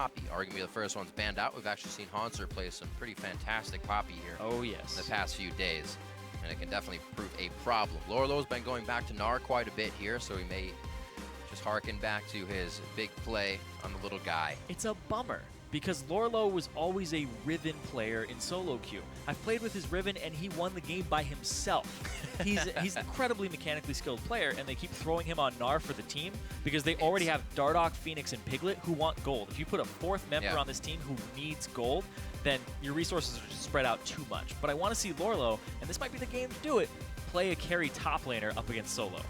Poppy. Arguably the first one's banned out. We've actually seen Hanser play some pretty fantastic Poppy here. Oh, yes. In the past few days. And it can definitely prove a problem. Lourlo's been going back to Gnar quite a bit here, so he may just harken back to his big play on the little guy. It's a bummer, because Lourlo was always a Riven player in solo queue. I've played with his Riven, and he won the game by himself. He's an incredibly mechanically skilled player, and they keep throwing him on Gnar for the team because they already have Dardoch, FeniX, and Piglet who want gold. If you put a fourth member on this team who needs gold, then your resources are just spread out too much. But I want to see Lourlo, and this might be the game to do it, play a carry top laner up against solo.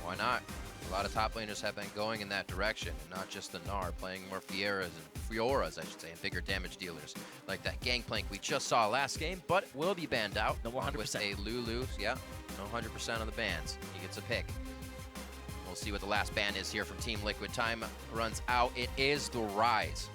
Why not? A lot of top laners have been going in that direction, not just the Gnar, playing more Fioras, I should say, and bigger damage dealers, like that Gangplank we just saw last game, but will be banned out. No more 100%. With a Lulu, yeah, no 100% on the bans. He gets a pick. We'll see what the last ban is here from Team Liquid. Time runs out. It is the Rise.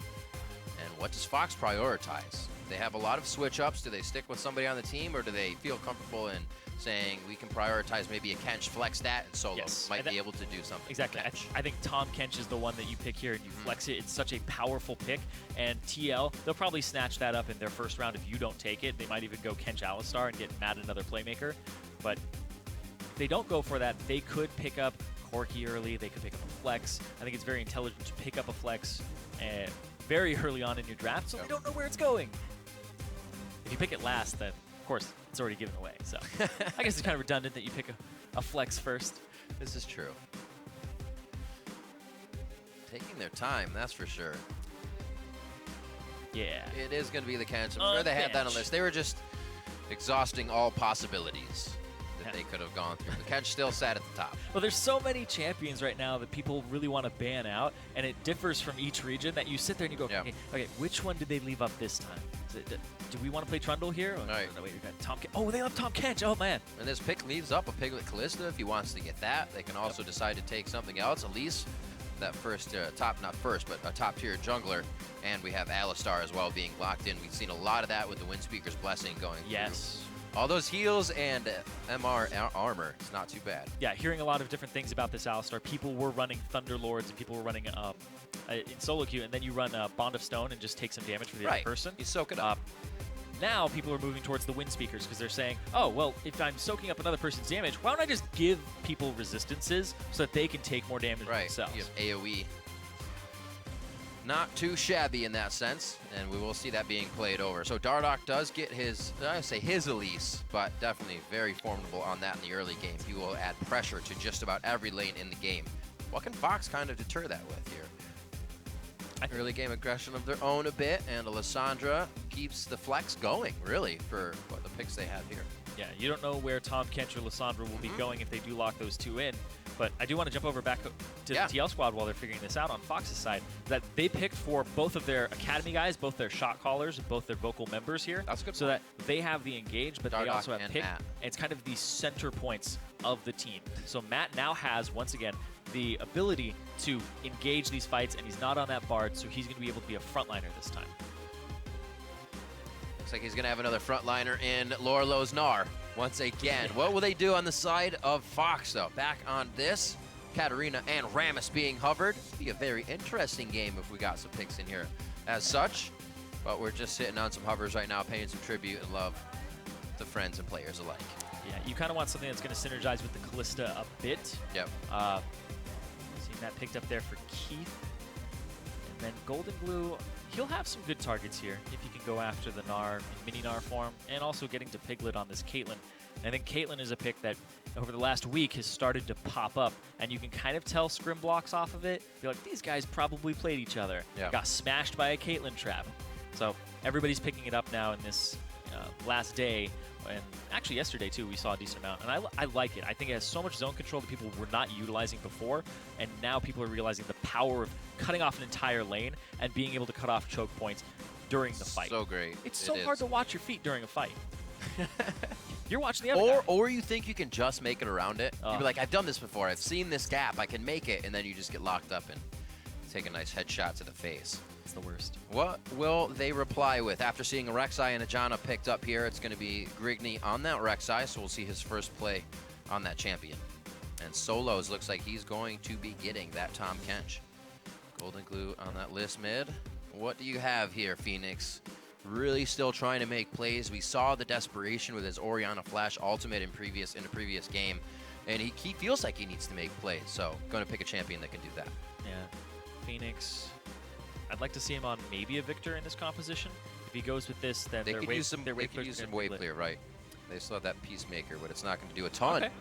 And what does Fox prioritize? They have a lot of switch-ups. Do they stick with somebody on the team, or do they feel comfortable in saying we can prioritize maybe a Kench, flex that, and solo might be able to do something? Exactly. I think Tahm Kench is the one that you pick here and you flex it. It's such a powerful pick. And TL, they'll probably snatch that up in their first round if you don't take it. They might even go Kench Alistar and get mad at another playmaker. But if they don't go for that, they could pick up Corki early. They could pick up a flex. I think it's very intelligent to pick up a flex very early on in your draft, so they don't know where it's going. If you pick it last, then, of course, it's already given away. So I guess it's kind of redundant that you pick a flex first. This is true. Taking their time, that's for sure. Yeah. It is going to be the Kench. I'm sure they had that on the list. They were just exhausting all possibilities that they could have gone through. The Kench still sat at the top. Well, there's so many champions right now that people really want to ban out, and it differs from each region that you sit there and you go, okay, which one did they leave up this time? Do we want to play Trundle here? Or, right. No, wait, you got Tahm Kench. Oh, they left Tahm Kench. Oh, man. And this pick leaves up a Piglet Kalista if he wants to get that. They can also decide to take something else. Elise, that first not first, but a top-tier jungler. And we have Alistar as well being locked in. We've seen a lot of that with the Windspeaker's Blessing going through. All those heals and MR armor, it's not too bad. Yeah, hearing a lot of different things about this Alistar. People were running Thunderlords and people were running in solo queue, and then you run Bond of Stone and just take some damage for the other person. You soak it up. Now people are moving towards the Windspeakers because they're saying, oh, well, if I'm soaking up another person's damage, why don't I just give people resistances so that they can take more damage themselves? You have AoE. Not too shabby in that sense, and we will see that being played over. So Dardoch does get his, I say his Elise, but definitely very formidable on that in the early game. He will add pressure to just about every lane in the game. What can Fox kind of deter that with here? Early game aggression of their own a bit, and Alessandra keeps the flex going, really, for what the picks they have here. Yeah, you don't know where Tahm Kench or Alessandra will be going if they do lock those two in. But I do want to jump over back to the TL squad while they're figuring this out on Fox's side, that they picked for both of their academy guys, both their shot callers, both their vocal members here. That's good. So that they have the engage, but Dardoch they also have pick. Matt. And it's kind of the center points of the team. So Matt now has, once again, the ability to engage these fights, and he's not on that Bard, so he's going to be able to be a frontliner this time. Looks like he's going to have another frontliner in Lourlo's Gnar once again. What will they do on the side of Fox, though? Back on this, Katarina and Rammus being hovered. Be a very interesting game if we got some picks in here as such. But we're just sitting on some hovers right now, paying some tribute and love to friends and players alike. Yeah, you kind of want something that's going to synergize with the Kalista a bit. Yep. Seeing that picked up there for Keith. And then GoldenGlue, he'll have some good targets here if he can go after the Gnar in mini Gnar form, and also getting to Piglet on this Caitlyn. I think Caitlyn is a pick that over the last week has started to pop up, and you can kind of tell scrim blocks off of it. You're like, these guys probably played each other. Yeah. Got smashed by a Caitlyn trap. So everybody's picking it up now in this last day, and actually yesterday too we saw a decent amount, and I like it. I think it has so much zone control that people were not utilizing before, and now people are realizing the power of cutting off an entire lane and being able to cut off choke points during the fight. So great. It's so hard to watch your feet during a fight. You're watching the other guy. Or you think you can just make it around it. You'd be like, I've done this before. I've seen this gap. I can make it. And then you just get locked up and take a nice headshot to the face. It's the worst. What will they reply with? After seeing a Rek'Sai and a Janna picked up here, it's going to be Grigne on that Rek'Sai, so we'll see his first play on that champion. And Solos looks like he's going to be getting that Tahm Kench. GoldenGlue on that list mid. what do you have here, FeniX? Really still trying to make plays. We saw the desperation with his Orianna Flash ultimate in the previous game, and he feels like he needs to make plays. So going to pick a champion that can do that. Yeah, FeniX. I'd like to see him on maybe a Victor in this composition. If he goes with this, then they could use some wave clear, right? They still have that Peacemaker, but it's not going to do a ton. Okay.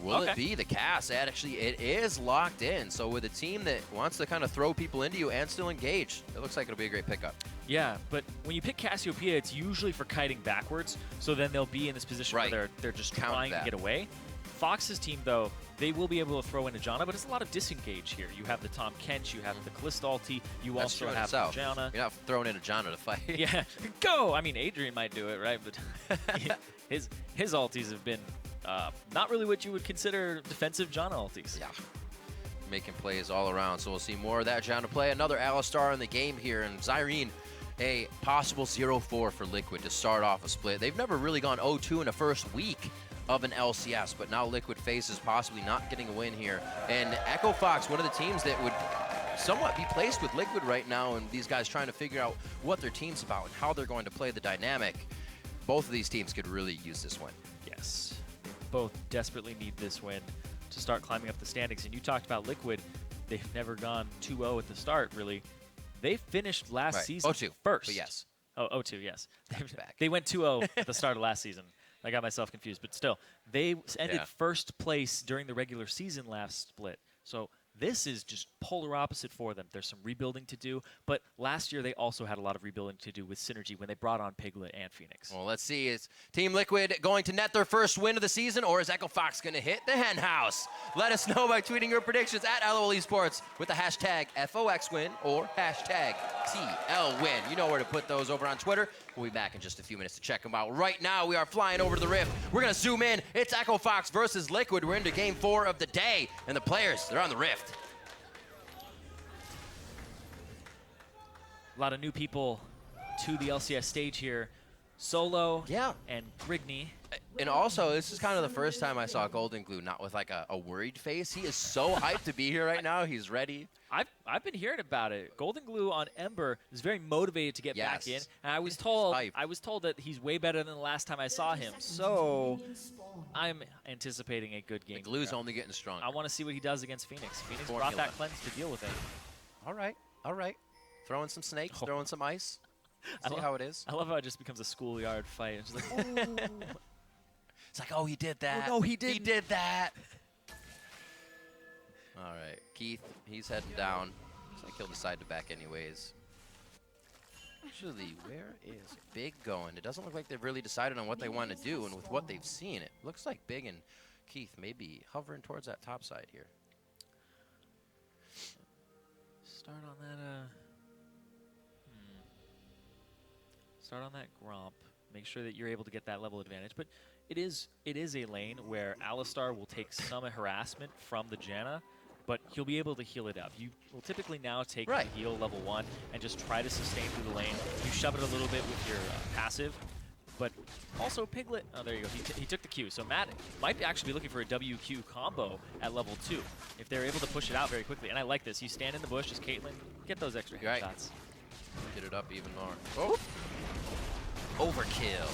Will it be the cast? Actually, it is locked in. So with a team that wants to kind of throw people into you and still engage, it looks like it'll be a great pickup. Yeah, but when you pick Cassiopeia, it's usually for kiting backwards, so then they'll be in this position where they're just trying to get away. Fox's team, though, they will be able to throw in a Janna, but it's a lot of disengage here. You have the Tahm Kench, you have the Kalista ulti, you also have the Janna. You're not throwing in a Janna to fight. Yeah, go! I mean, Adrian might do it, right? But his ultis have been not really what you would consider defensive Janna ultis. Yeah, making plays all around. So we'll see more of that Janna play. Another Alistar in the game here, and Zirene, a possible 0-4 for Liquid to start off a split. They've never really gone 0-2 in the first week of an LCS, but now Liquid faces possibly not getting a win here. And Echo Fox, one of the teams that would somewhat be placed with Liquid right now, and these guys trying to figure out what their team's about and how they're going to play the dynamic. Both of these teams could really use this win. Yes, both desperately need this win to start climbing up the standings. And you talked about Liquid. They've never gone 2-0 at the start, really. They finished last season 0-2 first. But yes. Oh, 0-2, yes. They went 2-0 at the start of last season. I got myself confused, but still. They ended first place during the regular season last split. So this is just polar opposite for them. There's some rebuilding to do, but last year they also had a lot of rebuilding to do with Synergy when they brought on Piglet and FeniX. Well, let's see. Is Team Liquid going to net their first win of the season, or is Echo Fox going to hit the hen house? Let us know by tweeting your predictions at LOL Esports with the hashtag FOXWin or hashtag TLWin. You know where to put those over on Twitter. We'll be back in just a few minutes to check them out. Right now, we are flying over to the Rift. We're going to zoom in. It's Echo Fox versus Liquid. We're into Game 4 of the day, and the players, they're on the Rift. A lot of new people to the LCS stage here. Solo and Grigne. And also, this is kind of the first time I saw GoldenGlue not with like a worried face. He is so hyped to be here right now. He's ready. I've been hearing about it. GoldenGlue on Ember is very motivated to get back in. And I was told that he's way better than the last time I saw him. So I'm anticipating a good game. The Glue's only getting stronger. I want to see what he does against FeniX. FeniX brought that cleanse to deal with it. All right. Throwing some snakes, throwing some ice. See how it is. I love how it just becomes a schoolyard fight. It's like, oh. It's like, oh, he did that. Oh, no, he didn't. He did that. All right, Keith, he's heading down. Looks like he'll decide to back anyways. Actually, where is Big going? It doesn't look like they've really decided on what they want to do, and with what they've seen, it looks like Big and Keith may be hovering towards that top side here. Start on that, Start on that Gromp. Make sure that you're able to get that level advantage. But it is a lane where Alistar will take some harassment from the Janna, but he'll be able to heal it up. You will typically now take the heal level 1 and just try to sustain through the lane. You shove it a little bit with your passive, but also Piglet. Oh, there you go. He took the Q. So Matt might actually be looking for a WQ combo at level 2 if they're able to push it out very quickly. And I like this. You stand in the bush as Caitlyn, get those extra headshots. Get it up even more. Oh! Overkill.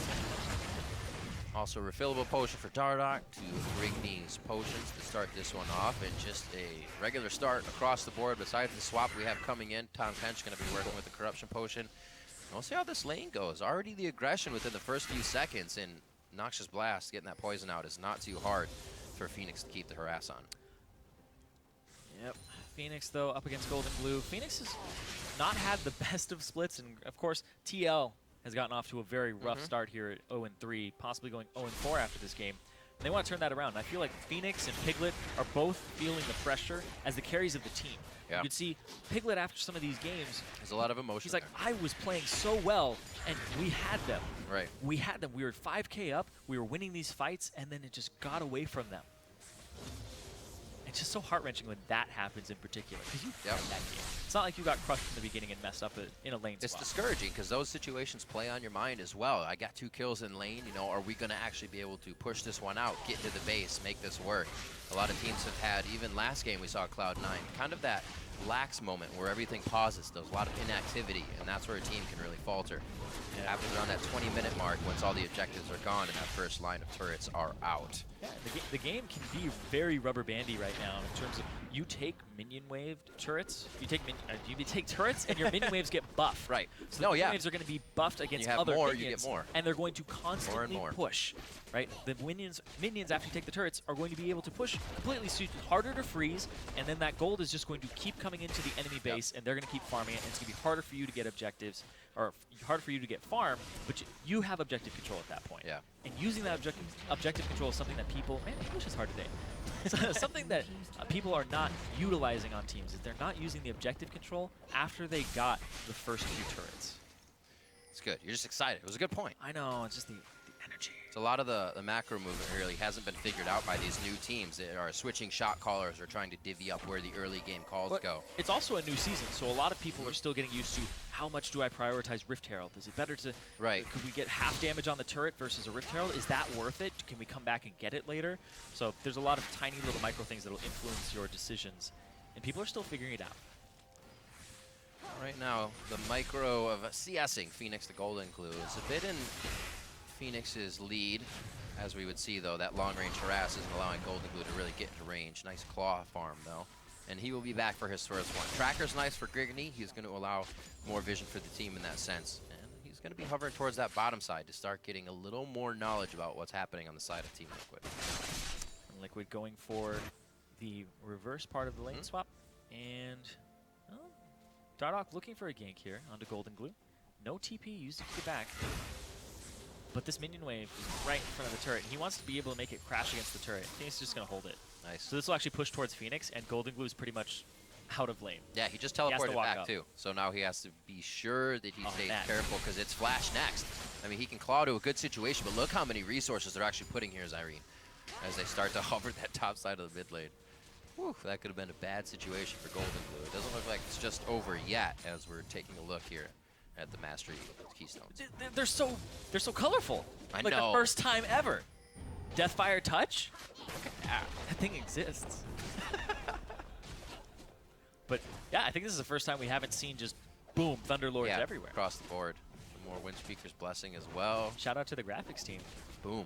Also, refillable potion for Dardoch to Grigne's potions to start this one off, and just a regular start across the board. Besides the swap we have coming in, Tahm Kench going to be working with the corruption potion. And we'll see how this lane goes. Already the aggression within the first few seconds, and Noxious Blast getting that poison out is not too hard for FeniX to keep the harass on. Yep. FeniX, though, up against GoldenGlue. FeniX has not had the best of splits, and of course, TL has gotten off to a very rough start here at 0-3, possibly going 0-4 after this game. And they want to turn that around. And I feel like FeniX and Piglet are both feeling the pressure as the carries of the team. Yeah. You could see Piglet after some of these games. There's a lot of emotion. He's like, I was playing so well, and we had them. Right. We had them. We were 5K up. We were winning these fights, and then it just got away from them. It's just so heart-wrenching when that happens in particular, because you won that game. It's not like you got crushed in the beginning and messed up in a lane spot. It's discouraging because those situations play on your mind as well. I got 2 kills in lane, you know, are we going to actually be able to push this one out, get to the base, make this work? A lot of teams have had, even last game we saw Cloud9, kind of that lax moment where everything pauses. There's a lot of inactivity, and that's where a team can really falter. It happens around that 20-minute mark once all the objectives are gone and that first line of turrets are out. Yeah, the game can be very rubber bandy right now in terms of you take minion waved turrets, you take turrets and your minion waves get buffed. Right. So the minion waves are going to be buffed against other minions, you get more. And they're going to constantly push. Right? The minions after you take the turrets are going to be able to push completely, so it's harder to freeze, and then that gold is just going to keep coming into the enemy base, and they're going to keep farming it, and it's going to be harder for you to get objectives, or harder for you to get farm, but you have objective control at that point. Yeah. And using that objective control is something that people, man, English is hard today. Something that people are not utilizing on teams is they're not using the objective control after they got the first few turrets. It's good. You're just excited. It was a good point. I know. It's just the energy. So a lot of the macro movement really hasn't been figured out by these new teams that are switching shot callers or trying to divvy up where the early game calls go. It's also a new season, so a lot of people are still getting used to how much do I prioritize Rift Herald? Is it better to, could we get half damage on the turret versus a Rift Herald? Is that worth it? Can we come back and get it later? So there's a lot of tiny little micro things that will influence your decisions, and people are still figuring it out. Right now, the micro of CSing FeniX to GoldenGlue is a bit in FeniX's lead. As we would see, though, that long-range harass isn't allowing GoldenGlue to really get into range. Nice claw farm, though. And he will be back for his first one. Tracker's nice for Grigne. He's going to allow more vision for the team in that sense. And he's going to be hovering towards that bottom side to start getting a little more knowledge about what's happening on the side of Team Liquid. And Liquid going for the reverse part of the lane swap. And Dardoch looking for a gank here onto GoldenGlue. No TP used to get back. But this minion wave is right in front of the turret. He wants to be able to make it crash against the turret. I think he's just going to hold it. Nice. So this will actually push towards FeniX, and GoldenGlue is pretty much out of lane. Yeah, he just teleported back, too. So now he has to be sure that he stays careful, because it's flash next. I mean, he can claw to a good situation, but look how many resources they're actually putting here, Zirene, as they start to hover that top side of the mid lane. Whew, that could have been a bad situation for GoldenGlue. It doesn't look like it's just over yet, as we're taking a look here at the Mastery Keystones. They're so colorful. I like know. The first time ever. Deathfire Touch? That thing exists. But yeah, I think this is the first time we haven't seen just boom, Thunderlords everywhere. Across the board. Some more Windspeaker's Blessing as well. Shout out to the graphics team. Boom.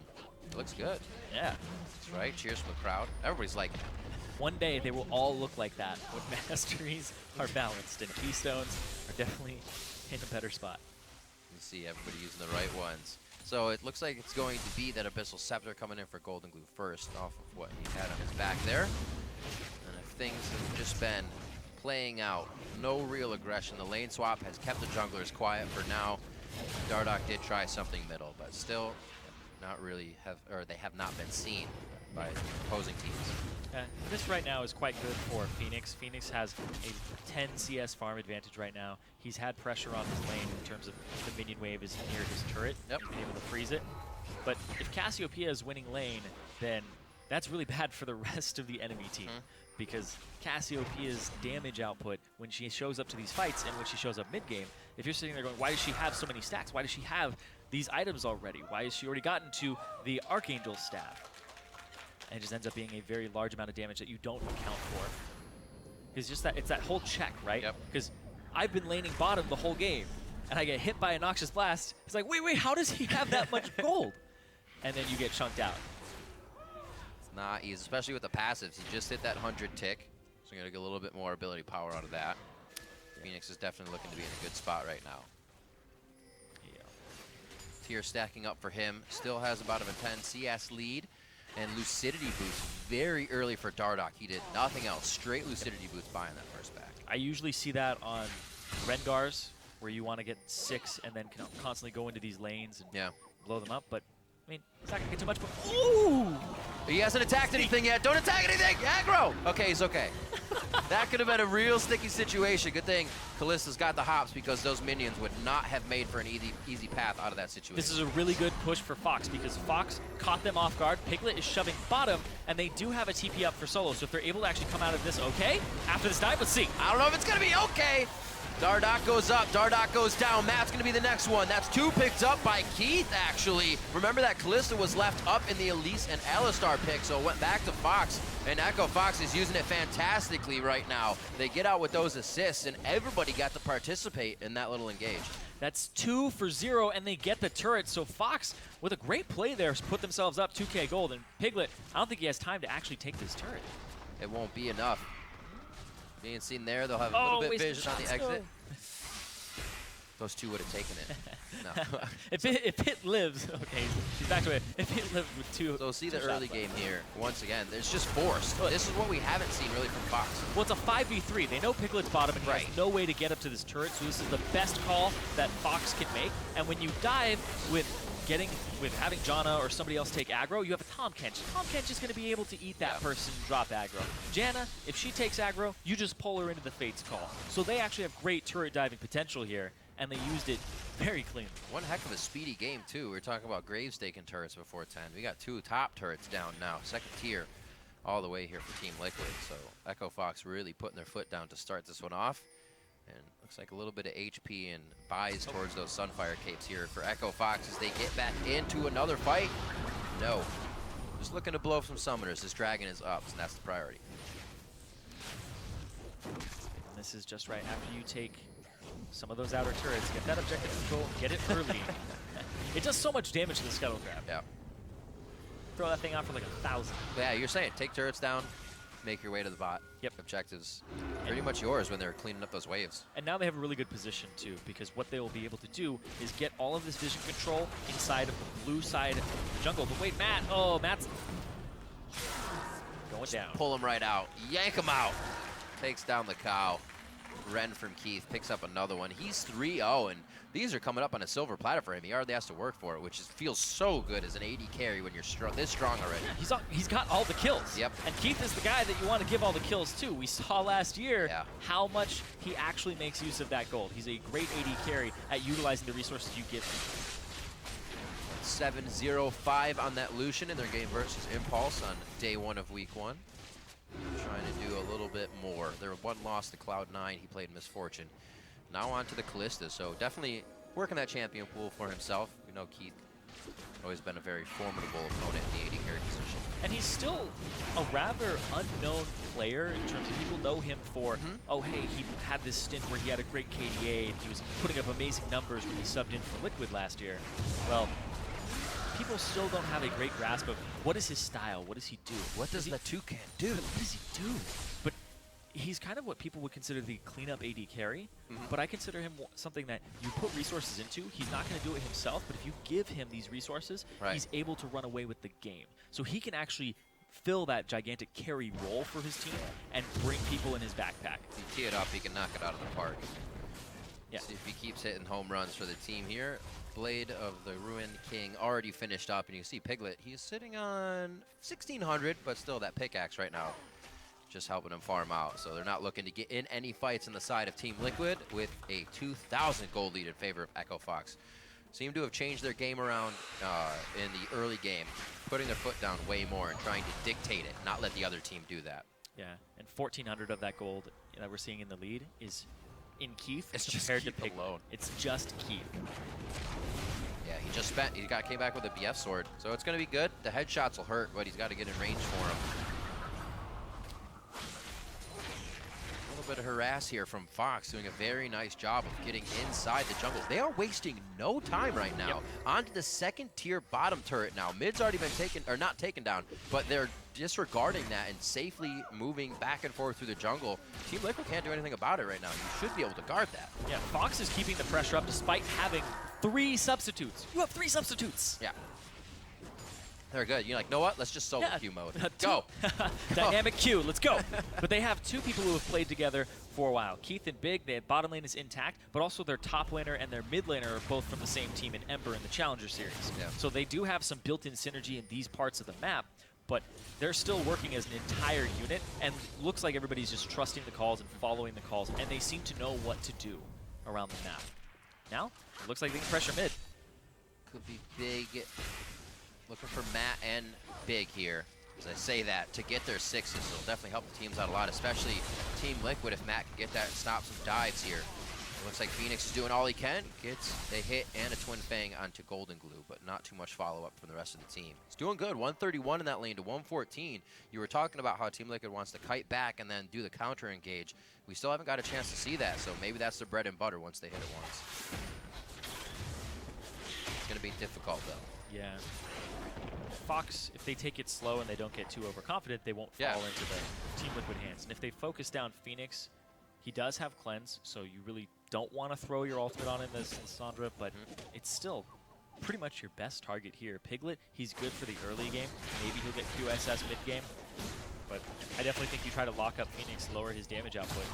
It looks good. Yeah. That's right. Cheers from the crowd. Everybody's like, one day they will all look like that when masteries are balanced, and Keystones are definitely in a better spot. You see everybody using the right ones. So it looks like it's going to be that Abyssal Scepter coming in for GoldenGlue first off of what he had on his back there. And if things have just been playing out, no real aggression. The lane swap has kept the junglers quiet for now. Dardoch did try something middle, but still not really they have not been seen by opposing teams. This right now is quite good for FeniX. FeniX has a 10 CS farm advantage right now. He's had pressure on his lane in terms of the minion wave is near his turret. He's been able to freeze it. But if Cassiopeia is winning lane, then that's really bad for the rest of the enemy team. Because Cassiopeia's damage output when she shows up to these fights and when she shows up mid-game, if you're sitting there going, why does she have so many stacks? Why does she have these items already? Why has she already gotten to the Archangel's staff? And it just ends up being a very large amount of damage that you don't account for. It's just that, it's that whole check, right? Because I've been laning bottom the whole game, and I get hit by a Noxious Blast. It's like, wait, how does he have that much gold? And then you get chunked out. It's not easy, especially with the passives. He just hit that 100 tick, so you're going to get a little bit more ability power out of that. FeniX is definitely looking to be in a good spot right now. Tier stacking up for him. Still has about a 10 CS lead. And Lucidity boost very early for Dardoch. He did nothing else. Straight Lucidity boost buying that first back. I usually see that on Rengars, where you want to get 6 and then constantly go into these lanes and blow them up. But, I mean, it's not going to get too much. But ooh! He hasn't attacked anything yet. Don't attack anything! Aggro! Okay, he's okay. That could have been a real sticky situation. Good thing Kalista's got the hops, because those minions would not have made for an easy path out of that situation. This is a really good push for Fox, because Fox caught them off guard. Piglet is shoving bottom, and they do have a TP up for solo. So if they're able to actually come out of this okay, after this dive, let's see. I don't know if it's going to be okay. Dardoch goes up, Dardoch goes down. Matt's gonna be the next one. That's 2 picked up by Keith, actually. Remember that Kalista was left up in the Elise and Alistar pick, so it went back to Fox. And Echo Fox is using it fantastically right now. They get out with those assists, and everybody got to participate in that little engage. That's 2 for 0, and they get the turret. So Fox, with a great play there, put themselves up 2K gold. And Piglet, I don't think he has time to actually take this turret. It won't be enough. Being seen there, they'll have a little bit vision on the exit. Those two would have taken it. No. if it lives, okay, he's back to it. If it lived with 2. So see the early game here. Once again, it's just forced. This is what we haven't seen really from Fox. Well, it's a 5v3. They know Piglet's bottom, and he has no way to get up to this turret, so this is the best call that Fox can make. And when you dive with having Janna or somebody else take aggro, you have a Tahm Kench. Tahm Kench is going to be able to eat that person and drop aggro. Janna, if she takes aggro, you just pull her into the Fates call. So they actually have great turret diving potential here, and they used it very cleanly. One heck of a speedy game, too. We were talking about Graves taking turrets before 10. We got 2 top turrets down now, 2nd tier all the way here for Team Liquid. So Echo Fox really putting their foot down to start this one off. And looks like a little bit of HP and buys towards those Sunfire capes here for Echo Fox as they get back into another fight. No. Just looking to blow up some summoners. This dragon is up, and that's the priority. And this is just right after you take some of those outer turrets, get that objective control, get it early. It does so much damage to the Scuttle Crab. Yeah. Throw that thing out for like 1,000. Yeah, you're saying take turrets down, make your way to the bot. Yep. Objectives pretty much yours when they're cleaning up those waves. And now they have a really good position too, because what they will be able to do is get all of this vision control inside of the blue side of the jungle. But wait, Matt, Matt's going down. Pull him right out, yank him out. Takes down the cow. Ren from Keith picks up another one. He's 3-0, and these are coming up on a silver platter for him. He hardly has to work for it, which feels so good as an AD carry when you're this strong already. Yeah, he's got all the kills. Yep. And Keith is the guy that you want to give all the kills to. We saw last year how much he actually makes use of that gold. He's a great AD carry at utilizing the resources you give him. 7-0-5 on that Lucian in their game versus Impulse on day 1 of week 1. Trying to do a little bit more. There was one loss to Cloud9. He played Misfortune. Now on to the Kalista. So definitely working that champion pool for himself. We know Keith always been a very formidable opponent in the AD carry position. And he's still a rather unknown player in terms of people know him for, oh, hey, he had this stint where he had a great KDA and he was putting up amazing numbers when he subbed in for Liquid last year. Well, people still don't have a great grasp of what is his style, what does he do? What does the Toucan do? What does he do? But he's kind of what people would consider the cleanup AD carry, but I consider him something that you put resources into. He's not going to do it himself, but if you give him these resources, he's able to run away with the game. So he can actually fill that gigantic carry role for his team and bring people in his backpack. If you tee it up, he can knock it out of the park. Yeah. See if he keeps hitting home runs for the team here. Blade of the Ruined King already finished up, and you can see Piglet. He's sitting on 1,600, but still that pickaxe right now just helping him farm out. So they're not looking to get in any fights on the side of Team Liquid with a 2,000 gold lead in favor of Echo Fox. Seem to have changed their game around in the early game, putting their foot down way more and trying to dictate it, not let the other team do that. Yeah, and 1,400 of that gold that we're seeing in the lead is in Keith compared to Piglet alone. It's just Keith. Yeah, he came back with a BF sword, so it's going to be good. The headshots will hurt, but he's got to get in range for him. A little bit of harass here from Fox, doing a very nice job of getting inside the jungle. They are wasting no time right now. On to the 2nd tier bottom turret now. Mid's already been taken, or not taken down, but they're disregarding that and safely moving back and forth through the jungle. Team Liquid can't do anything about it right now. You should be able to guard that. Yeah, Fox is keeping the pressure up despite having 3 substitutes. You have 3 substitutes. Yeah. They're good. You're like, know what? Let's just solo queue mode. Go. Dynamic queue. Let's go. But they have 2 people who have played together for a while. Keith and Big, their bottom lane is intact, but also their top laner and their mid laner are both from the same team in Ember in the Challenger Series. Yeah. So they do have some built-in synergy in these parts of the map, but they're still working as an entire unit, and looks like everybody's just trusting the calls and following the calls, and they seem to know what to do around the map. Now, it looks like they can pressure mid. Could be Big. Looking for Matt and Big here. As I say that, to get their 6s, it'll definitely help the teams out a lot, especially Team Liquid if Matt can get that and stop some dives here. Looks like FeniX is doing all he can. Gets a hit and a Twin Fang onto GoldenGlue, but not too much follow-up from the rest of the team. He's doing good. 131 in that lane to 114. You were talking about how Team Liquid wants to kite back and then do the counter engage. We still haven't got a chance to see that, so maybe that's their bread and butter once they hit it once. It's going to be difficult, though. Yeah. Fox, if they take it slow and they don't get too overconfident, they won't fall into the Team Liquid hands. And if they focus down FeniX, he does have cleanse, so you really don't want to throw your ultimate on him as Sandra, but it's still pretty much your best target here. Piglet, he's good for the early game. Maybe he'll get QSS mid-game, but I definitely think you try to lock up FeniX, lower his damage output.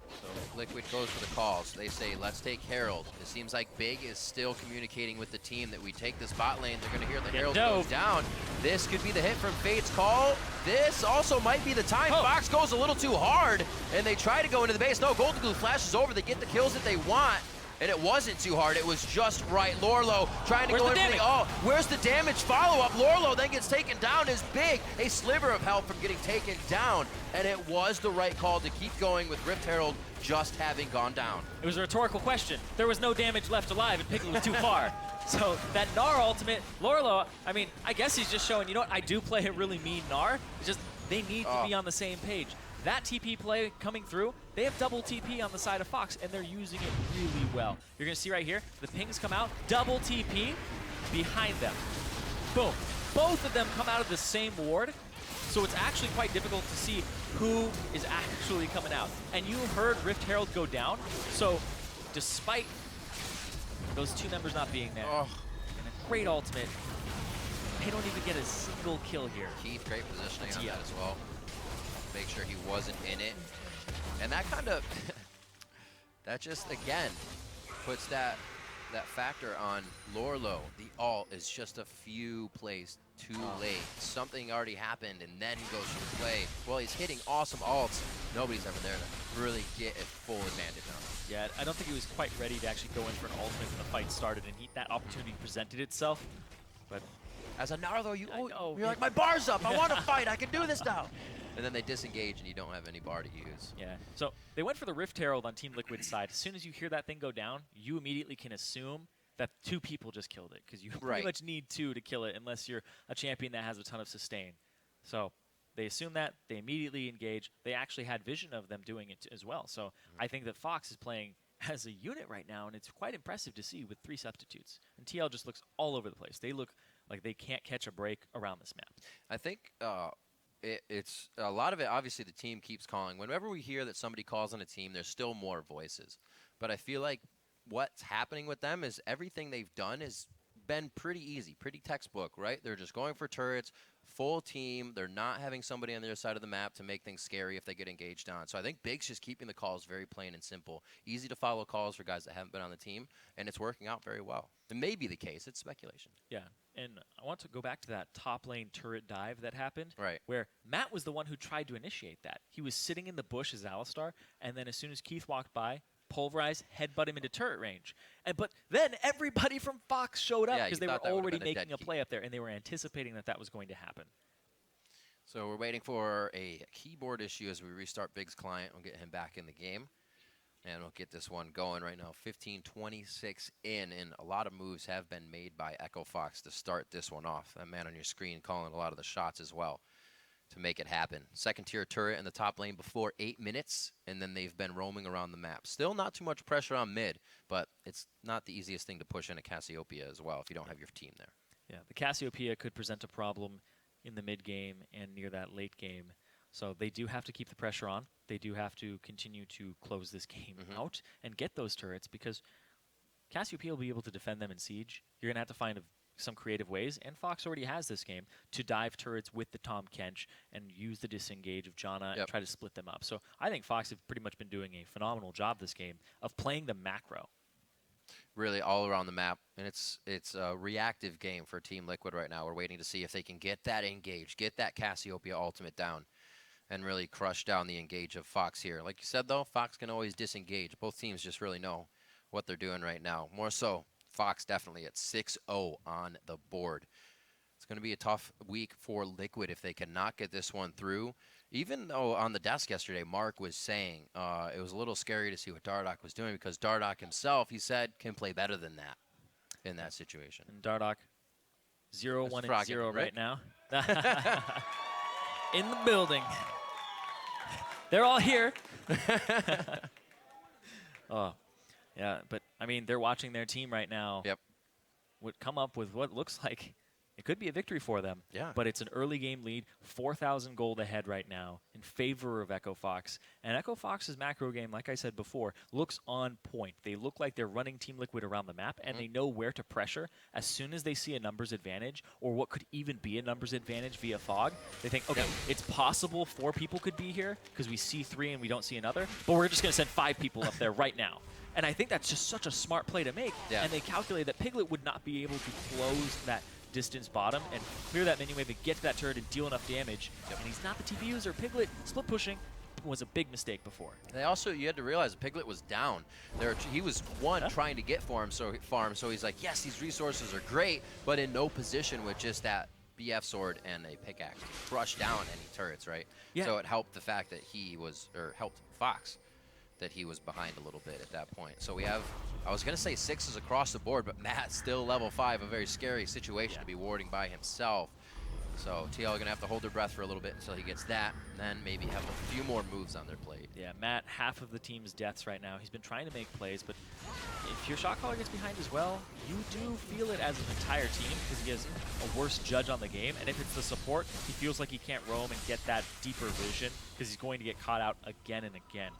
So Liquid goes for the calls. They say, let's take Herald. It seems like Big is still communicating with the team that we take this bot lane. They're going to hear the Herald goes down. This could be the hit from Fate's call. This also might be the time. Fox goes a little too hard, and they try to go into the base. No, GoldenGlue flashes over. They get the kills that they want, and it wasn't too hard. It was just right. Lourlo trying to go in for the where's the damage follow-up? Lourlo then gets taken down as Big. A sliver of health from getting taken down, and it was the right call to keep going with Rift Herald just having gone down. It was a rhetorical question. There was no damage left alive, and Piglet was too far. So that Gnar ultimate, Lourlo, I mean, I guess he's just showing, you know what, I do play a really mean Gnar. It's just they need to be on the same page. That TP play coming through, they have double TP on the side of Fox, and they're using it really well. You're going to see right here, the pings come out, double TP behind them. Boom. Both of them come out of the same ward, so it's actually quite difficult to see who is actually coming out. And you heard Rift Herald go down, so despite those two members not being there, and a great ultimate, they don't even get a single kill here. Keith, great positioning on that as well. Make sure he wasn't in it. And that kind of, that just, again, puts that factor on Lourlo. The ult is just a few plays too late. Something already happened, and then he goes for the play. Well, he's hitting awesome ults. Nobody's ever there to really get a full advantage on him. Yeah, I don't think he was quite ready to actually go in for an ultimate when the fight started, and that opportunity presented itself. But as a Gnar, though, you're like, my bar's up. I want to fight. I can do this now. And then they disengage, and you don't have any bar to use. Yeah. So they went for the Rift Herald on Team Liquid's side. As soon as you hear that thing go down, you immediately can assume that two people just killed it, because you pretty much need two to kill it unless you're a champion that has a ton of sustain. So they assume that. They immediately engage. They actually had vision of them doing it as well. So I think that Fox is playing as a unit right now, and it's quite impressive to see with 3 substitutes. And TL just looks all over the place. They look like they can't catch a break around this map. I think it's a lot of it, obviously, the team keeps calling. Whenever we hear that somebody calls on a team, there's still more voices. But I feel like what's happening with them is everything they've done has been pretty easy, pretty textbook, right? They're just going for turrets, full team. They're not having somebody on the other side of the map to make things scary if they get engaged on. So I think Big's just keeping the calls very plain and simple. Easy to follow calls for guys that haven't been on the team, and it's working out very well. It may be the case. It's speculation. Yeah, and I want to go back to that top lane turret dive that happened, right, where Matt was the one who tried to initiate that. He was sitting in the bush as Alistar, and then as soon as Keith walked by, pulverize, headbutt him into turret range. But then everybody from Fox showed up because they were already making a play up there, and they were anticipating that was going to happen. So we're waiting for a keyboard issue as we restart Big's client. We'll get him back in the game, and we'll get this one going right now. 15:26 in, and a lot of moves have been made by Echo Fox to start this one off. That man on your screen calling a lot of the shots as well to make it happen. Second tier turret in the top lane before 8 minutes, and then they've been roaming around the map. Still not too much pressure on mid, but it's not the easiest thing to push in a Cassiopeia as well if you don't have your team there. Yeah, the Cassiopeia could present a problem in the mid game and near that late game. So they do have to keep the pressure on. They do have to continue to close this game out and get those turrets, because Cassiopeia will be able to defend them in Siege. You're going to have to find some creative ways, and Fox already has this game, to dive turrets with the Tahm Kench and use the disengage of Janna and try to split them up. So I think Fox have pretty much been doing a phenomenal job this game of playing the macro. Really all around the map, and it's a reactive game for Team Liquid right now. We're waiting to see if they can get that engage, get that Cassiopeia ultimate down, and really crush down the engage of Fox here. Like you said, though, Fox can always disengage. Both teams just really know what they're doing right now. More so, Fox definitely at 6-0 on the board. It's going to be a tough week for Liquid if they cannot get this one through Even though on the desk yesterday, Mark was saying it was a little scary to see what Dardoch was doing because Dardoch himself, he said, can play better than that in that situation. And Dardoch, 0-1-0 right now. In the building. They're all here. Oh, yeah, but I mean, they're watching their team right now. Yep. Would come up with what looks like it could be a victory for them. Yeah. But it's an early game lead, 4,000 gold ahead right now in favor of Echo Fox. And Echo Fox's macro game, like I said before, looks on point. They look like they're running Team Liquid around the map, and they know where to pressure. As soon as they see a numbers advantage, or what could even be a numbers advantage via fog, they think, okay, it's possible 4 people could be here because we see 3 and we don't see another, but we're just going to send 5 people up there right now. And I think that's just such a smart play to make. Yeah. And they calculate that Piglet would not be able to close that distance bottom and clear that menu wave and get to that turret and deal enough damage. And he's not the TP user. Piglet split pushing was a big mistake before. They also, you had to realize Piglet was down. He was trying to get farm, so he's like, yes, these resources are great, but in no position with just that BF sword and a pickaxe to crush down any turrets, right? Yeah. So it helped the fact that he was, or helped Fox, that he was behind a little bit at that point. So we have, I was going to say 6s across the board, but Matt still level 5, a very scary situation to be warding by himself. So TL going to have to hold their breath for a little bit until he gets that, and then maybe have a few more moves on their plate. Yeah, Matt, half of the team's deaths right now. He's been trying to make plays, but if your shot caller gets behind as well, you do feel it as an entire team because he has a worse judge on the game. And if it's the support, he feels like he can't roam and get that deeper vision because he's going to get caught out again and again.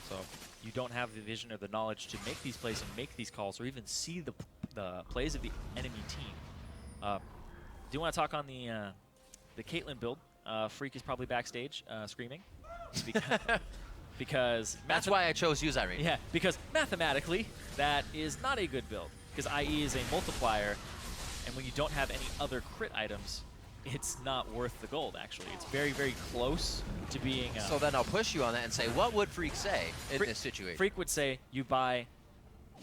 So you don't have the vision or the knowledge to make these plays and make these calls or even see the plays of the enemy team. Do you want to talk on the Caitlyn build? Freak is probably backstage screaming because that's why I chose you, Zirene. Yeah, because mathematically that is not a good build because IE is a multiplier, and when you don't have any other crit items, it's not worth the gold, actually. It's very, very close to being... so then I'll push you on that and say, what would Freak say in this situation? Freak would say you buy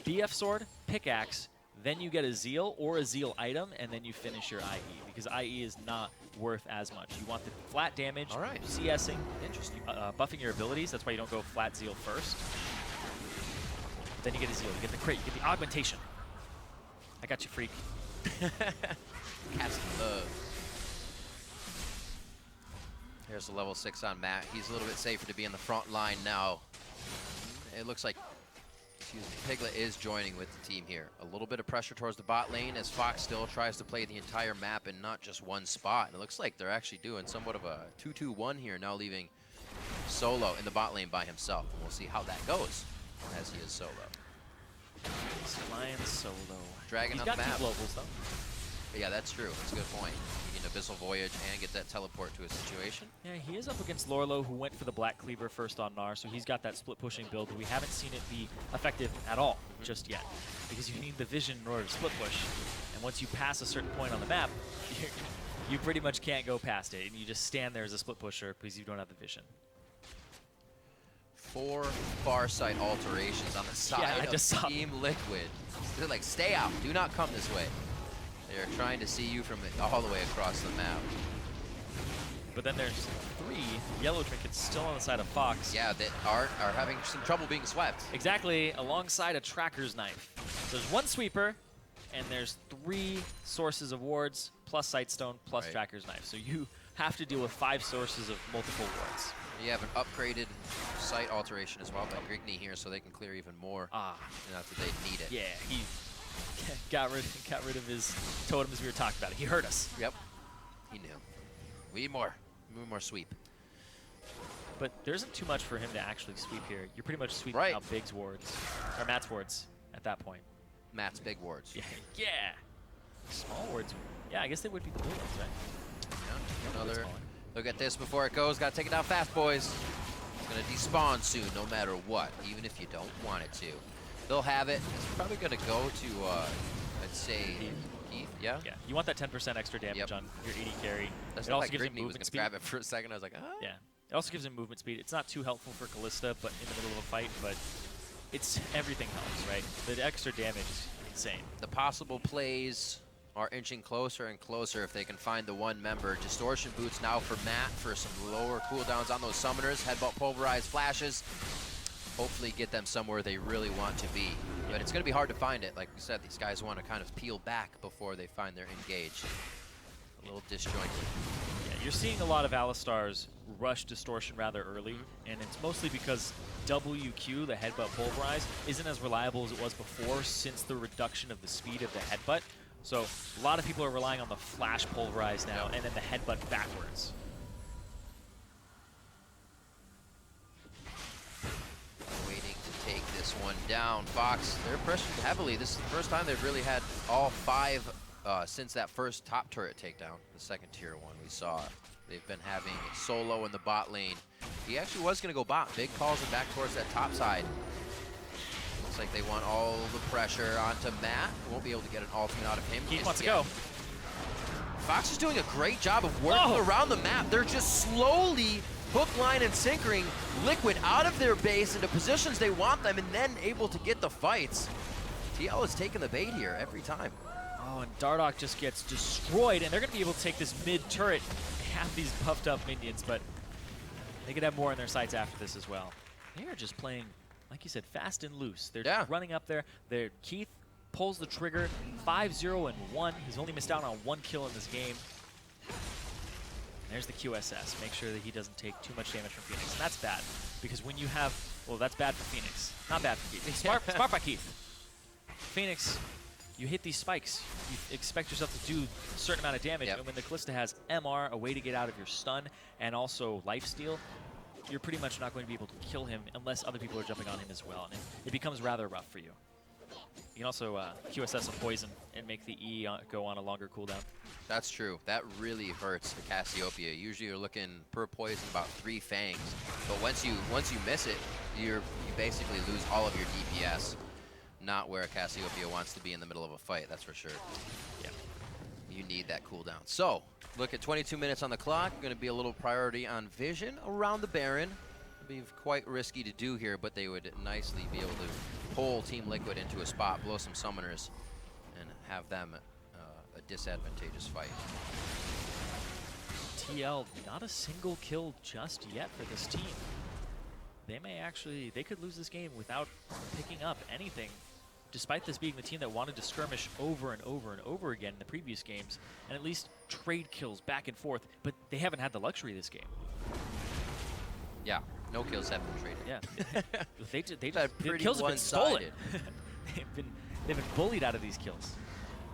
BF sword, pickaxe, then you get a Zeal or a Zeal item, and then you finish your IE, because IE is not worth as much. You want the flat damage, CSing, buffing your abilities. That's why you don't go flat Zeal first. Then you get a Zeal. You get the crit. You get the augmentation. I got you, Freak. Casting love. Here's the level 6 on Matt. He's a little bit safer to be in the front line now. It looks like, Piglet is joining with the team here. A little bit of pressure towards the bot lane as Fox still tries to play the entire map and not just one spot. And it looks like they're actually doing somewhat of a 2-2-1 here, now leaving Solo in the bot lane by himself. And we'll see how that goes as he is solo. He's flying solo. Dragging up map. map. He's got 2 globals, though. But yeah, that's true. That's a good point. You can Abyssal Voyage and get that teleport to a situation. Yeah, he is up against Lourlo, who went for the Black Cleaver first on Gnar, so he's got that split pushing build, but we haven't seen it be effective at all just yet, because you need the vision in order to split push. And once you pass a certain point on the map, you pretty much can't go past it, and you just stand there as a split pusher because you don't have the vision. 4 far side alterations on the side of Team Liquid. They're like, stay out, do not come this way. They're trying to see you from all the way across the map. But then there's 3 yellow trinkets still on the side of Fox. Yeah, that are having some trouble being swept. Exactly, alongside a Tracker's Knife. So there's 1 sweeper, and there's 3 sources of wards, plus Sightstone, plus Tracker's Knife. So you have to deal with 5 sources of multiple wards. You have an upgraded sight alteration as well by Grigne here, so they can clear even more. Not that they need it. Yeah, he got rid of his totem as we were talking about it. He hurt us. Yep, he knew. We need more sweep. But there isn't too much for him to actually sweep here. You're pretty much sweeping out Big's wards, or Matt's wards at that point. Matt's big wards. Yeah. Small wards. Yeah, I guess they would be the blue ones, right? Yeah. Another look at this before it goes. Got to take it down fast, boys. It's gonna despawn soon, no matter what, even if you don't want it to. They'll have it. It's probably going to go to, I'd say, Keith. Yeah? Yeah. You want that 10% extra damage on your AD carry. That's it also also gives him Grigne was movement going to speed. grab it for a second. I was like, ah. Yeah. It also gives him movement speed. It's not too helpful for Kalista, but in the middle of a fight, but everything helps, right? The extra damage is insane. The possible plays are inching closer and closer if they can find the one member. Distortion boots now for Matt for some lower cooldowns on those summoners. Headbutt pulverized flashes. Hopefully get them somewhere they really want to be. But it's going to be hard to find it. Like we said, these guys want to kind of peel back before they find their engage. A little disjointed. Yeah, you're seeing a lot of Alistars rush Distortion rather early, and it's mostly because WQ, the headbutt pulverized, isn't as reliable as it was before since the reduction of the speed of the headbutt. So a lot of people are relying on the flash pulverize now, and then the headbutt backwards. Waiting to take this one down. Fox, they're pressured heavily. This is the first time they've really had all 5 since that first top turret takedown, the second tier one we saw. They've been having Solo in the bot lane. He actually was going to go bot. Big calls him back towards that top side. Looks like they want all the pressure onto Matt. Won't be able to get an ultimate out of him. He wants to go. Fox is doing a great job of working around the map. They're just slowly hook, line, and sinkering Liquid out of their base into positions they want them, and then able to get the fights. TL is taking the bait here every time. Oh, and Dardoch just gets destroyed, and they're going to be able to take this mid turret, have these puffed up minions, but they could have more in their sights after this as well. They are just playing, like you said, fast and loose. They're just running up there. Keith pulls the trigger, 5-0-1. He's only missed out on 1 kill in this game. There's the QSS. Make sure that he doesn't take too much damage from FeniX. And that's bad, because when you have, well, that's bad for FeniX. Not bad for Keith. Smart by Keith. FeniX, you hit these spikes. You expect yourself to do a certain amount of damage, and when the Kalista has MR, a way to get out of your stun, and also lifesteal, you're pretty much not going to be able to kill him unless other people are jumping on him as well, and it becomes rather rough for you. You can also QSS a poison and make the E go on a longer cooldown. That's true. That really hurts the Cassiopeia. Usually you're looking per poison about 3 fangs, but once you miss it, you basically lose all of your DPS. Not where a Cassiopeia wants to be in the middle of a fight, that's for sure. Yeah, you need that cooldown. So, look at 22 minutes on the clock. Going to be a little priority on vision around the Baron. It'd be quite risky to do here, but they would nicely be able to pull Team Liquid into a spot, blow some summoners, and have them a disadvantageous fight. TL, not a single kill just yet for this team. They could lose this game without picking up anything, despite this being the team that wanted to skirmish over and over and over again in the previous games, and at least trade kills back and forth, but they haven't had the luxury this game. Yeah, no kills have been traded. Yeah, the kills have been stolen. they've been bullied out of these kills.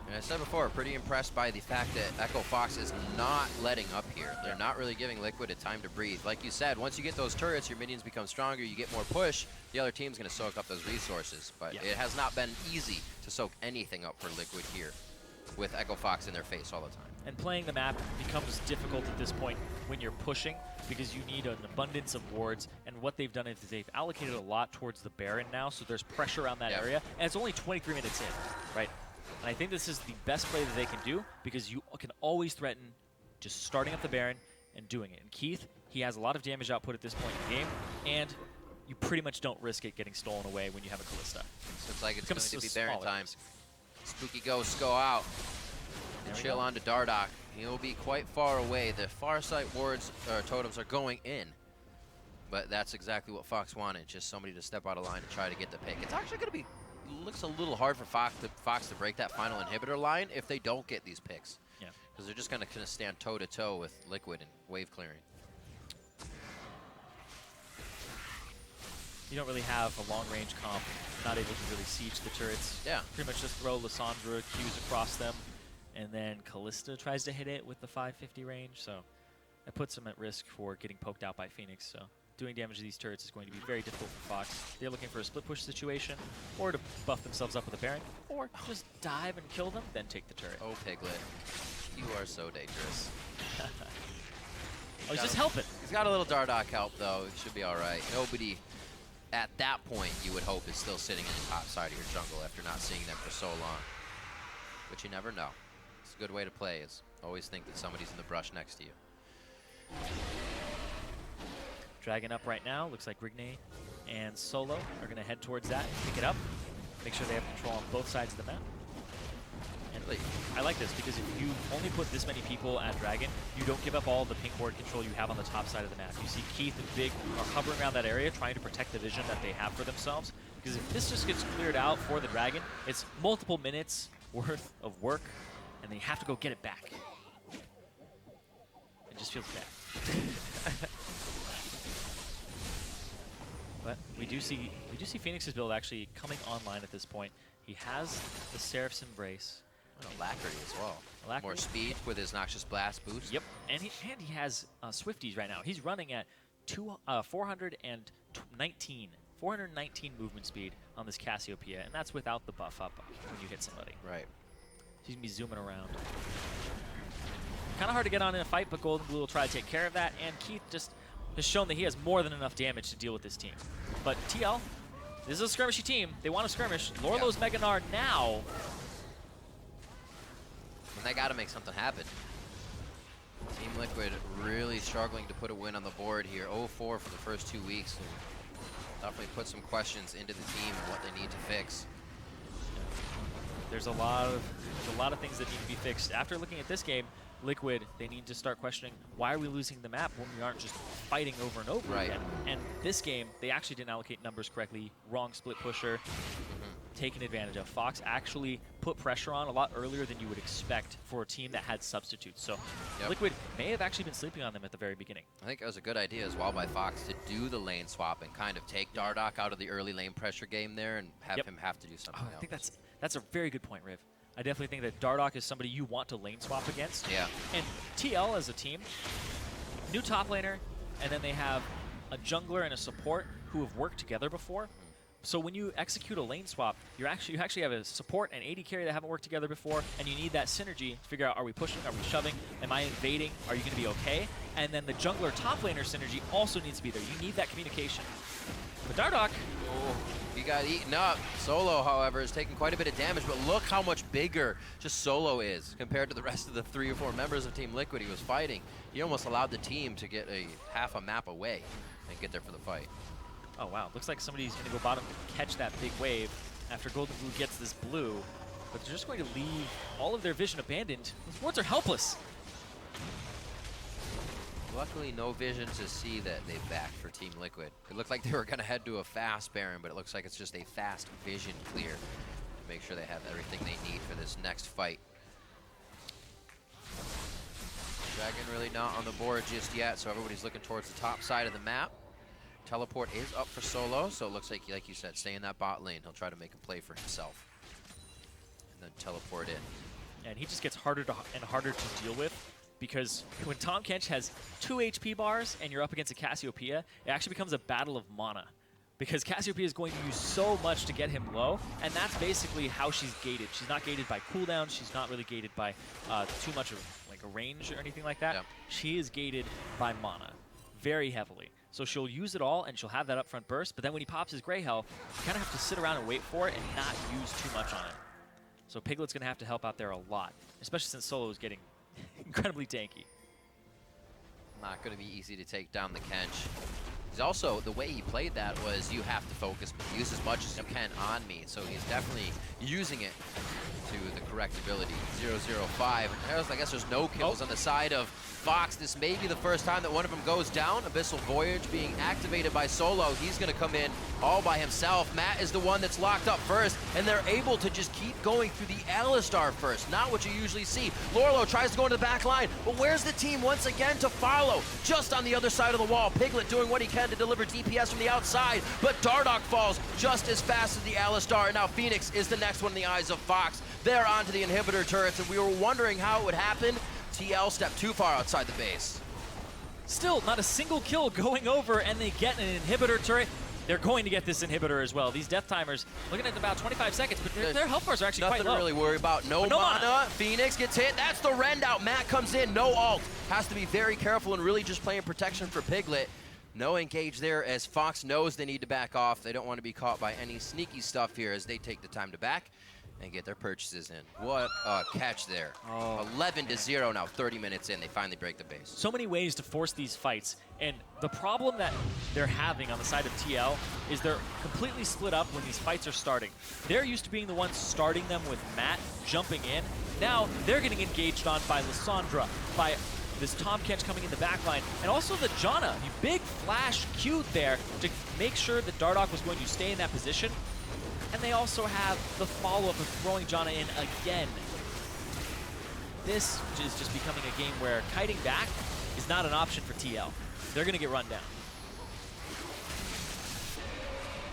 And I said before, pretty impressed by the fact that Echo Fox is not letting up here. They're not really giving Liquid a time to breathe. Like you said, once you get those turrets, your minions become stronger, you get more push, the other team's going to soak up those resources. But it has not been easy to soak anything up for Liquid here, with Echo Fox in their face all the time. And playing the map becomes difficult at this point when you're pushing, because you need an abundance of wards, and what they've done is they've allocated a lot towards the Baron now, so there's pressure around that area, and it's only 23 minutes in, right? And I think this is the best play that they can do, because you can always threaten just starting up the Baron and doing it. And Keith, he has a lot of damage output at this point in the game, and you pretty much don't risk it getting stolen away when you have a Kalista. So it's like it's going to be Baron time. Spooky ghosts go out. And chill on to Dardoch. He'll be quite far away. The far side wards or totems are going in. But that's exactly what Fox wanted, just somebody to step out of line and try to get the pick. It's actually going to be, looks a little hard for Fox to break that final inhibitor line if they don't get these picks. Yeah. Because they're just going to stand toe-to-toe with Liquid and wave clearing. You don't really have a long-range comp, not able to really siege the turrets. Yeah. Pretty much just throw Lissandra Qs across them, and then Kalista tries to hit it with the 550 range, so that puts them at risk for getting poked out by FeniX. So doing damage to these turrets is going to be very difficult for Fox. They're looking for a split push situation, or to buff themselves up with a Baron, or just dive and kill them, then take the turret. Oh, Piglet, you are so dangerous. He's just helping. He's got a little Dardoch help, though. It should be all right. Nobody at that point, you would hope, is still sitting in the top side of your jungle after not seeing them for so long. But you never know. It's a good way to play, is always think that somebody's in the brush next to you. Dragon up right now. Looks like Grigne and Solo are going to head towards that, pick it up, make sure they have control on both sides of the map. And I like this because if you only put this many people at Dragon, you don't give up all the pink ward control you have on the top side of the map. You see Keith and Big are hovering around that area trying to protect the vision that they have for themselves. Because if this just gets cleared out for the Dragon, it's multiple minutes worth of work, and they have to go get it back. It just feels bad. But we do see FeniX's build actually coming online at this point. He has the Seraph's Embrace. And Alacrity as well. Alacrity. More speed with his Noxious Blast boost. Yep, and he has Swifties right now. He's running at 419 movement speed on this Cassiopeia, and that's without the buff up when you hit somebody. Right. He's going to be zooming around. Kind of hard to get on in a fight, but GoldenGlue will try to take care of that, and Keith just has shown that he has more than enough damage to deal with this team. But TL, this is a skirmishy team. They want to skirmish. Lourlo's Mega Gnar now. And they got to make something happen. Team Liquid really struggling to put a win on the board here. 0-4 for the first 2 weeks. And definitely put some questions into the team and what they need to fix. There's a lot of things that need to be fixed. After looking at this game, Liquid, they need to start questioning, why are we losing the map when we aren't just fighting over and over again? And this game, they actually didn't allocate numbers correctly. Wrong split pusher, taken advantage of. Fox actually put pressure on a lot earlier than you would expect for a team that had substitutes. So Liquid may have actually been sleeping on them at the very beginning. I think it was a good idea as well by Fox to do the lane swap and kind of take Dardoch out of the early lane pressure game there and have him have to do something else. I think that's a very good point, Riv. I definitely think that Dardoch is somebody you want to lane swap against. Yeah. And TL as a team, new top laner, and then they have a jungler and a support who have worked together before. So when you execute a lane swap, you actually have a support and AD carry that haven't worked together before, and you need that synergy to figure out, are we pushing, are we shoving, am I invading, are you going to be okay? And then the jungler top laner synergy also needs to be there. You need that communication. But Dardoch, he got eaten up. Solo, however, is taking quite a bit of damage, but look how much bigger just Solo is compared to the rest of the 3 or 4 members of Team Liquid he was fighting. He almost allowed the team to get half a map away and get there for the fight. oh wow, looks like somebody's going to go bottom and catch that big wave after GoldenGlue gets this blue. But they're just going to leave all of their vision abandoned. Those wards are helpless. Luckily, no vision to see that they backed for Team Liquid. It looked like they were going to head to a fast Baron, but it looks like it's just a fast vision clear to make sure they have everything they need for this next fight. Dragon really not on the board just yet, so everybody's looking towards the top side of the map. Teleport is up for Solo, so it looks like you said, stay in that bot lane. He'll try to make a play for himself. And then teleport in. And he just gets harder and harder to deal with, because when Tahm Kench has 2 HP bars and you're up against a Cassiopeia, it actually becomes a battle of mana. Because Cassiopeia is going to use so much to get him low, and that's basically how she's gated. She's not gated by cooldown, she's not really gated by too much of like a range or anything like that. Yep. She is gated by mana, very heavily. So she'll use it all, and she'll have that upfront burst, but then when he pops his Grey Hell, you kind of have to sit around and wait for it and not use too much on it. So Piglet's going to have to help out there a lot, especially since Solo is getting incredibly tanky. Not going to be easy to take down the Kench. He's also, the way he played that was you have to focus, use as much as you can on me. So he's definitely using it to the correct ability. 0-0-5. And I guess there's no kills on the side of Fox. This may be the first time that one of them goes down. Abyssal Voyage being activated by Solo. He's going to come in all by himself. Matt is the one that's locked up first, and they're able to just keep going through the Alistar first. Not what you usually see. Lourlo tries to go into the back line, but where's the team once again to follow? Just on the other side of the wall. Piglet doing what he can to deliver DPS from the outside, but Dardoch falls just as fast as the Alistar, and now FeniX is the next one in the eyes of Fox. They're onto the inhibitor turrets, and we were wondering how it would happen. TL stepped too far outside the base. Still, not a single kill going over, and they get an inhibitor turret. They're going to get this inhibitor as well. These death timers, looking at about 25 seconds, but their health bars are actually quite low. Nothing to really worry about. No mana. FeniX gets hit. That's the rend out. Matt comes in. No ult. Has to be very careful and really just playing protection for Piglet. No engage there, as Fox knows they need to back off. They don't want to be caught by any sneaky stuff here as they take the time to back. and get their purchases in. What a catch there. Oh, 11-0 now, 30 minutes in. They finally break the base. So many ways to force these fights, and the problem that they're having on the side of TL is they're completely split up when these fights are starting. They're used to being the ones starting them with Matt jumping in. Now they're getting engaged on by Lissandra, by this Tahm Kench coming in the backline, and also the Janna. The big flash queued there to make sure that Dardoch was going to stay in that position. And they also have the follow-up of throwing Janna in again. This is just becoming a game where kiting back is not an option for TL. They're going to get run down.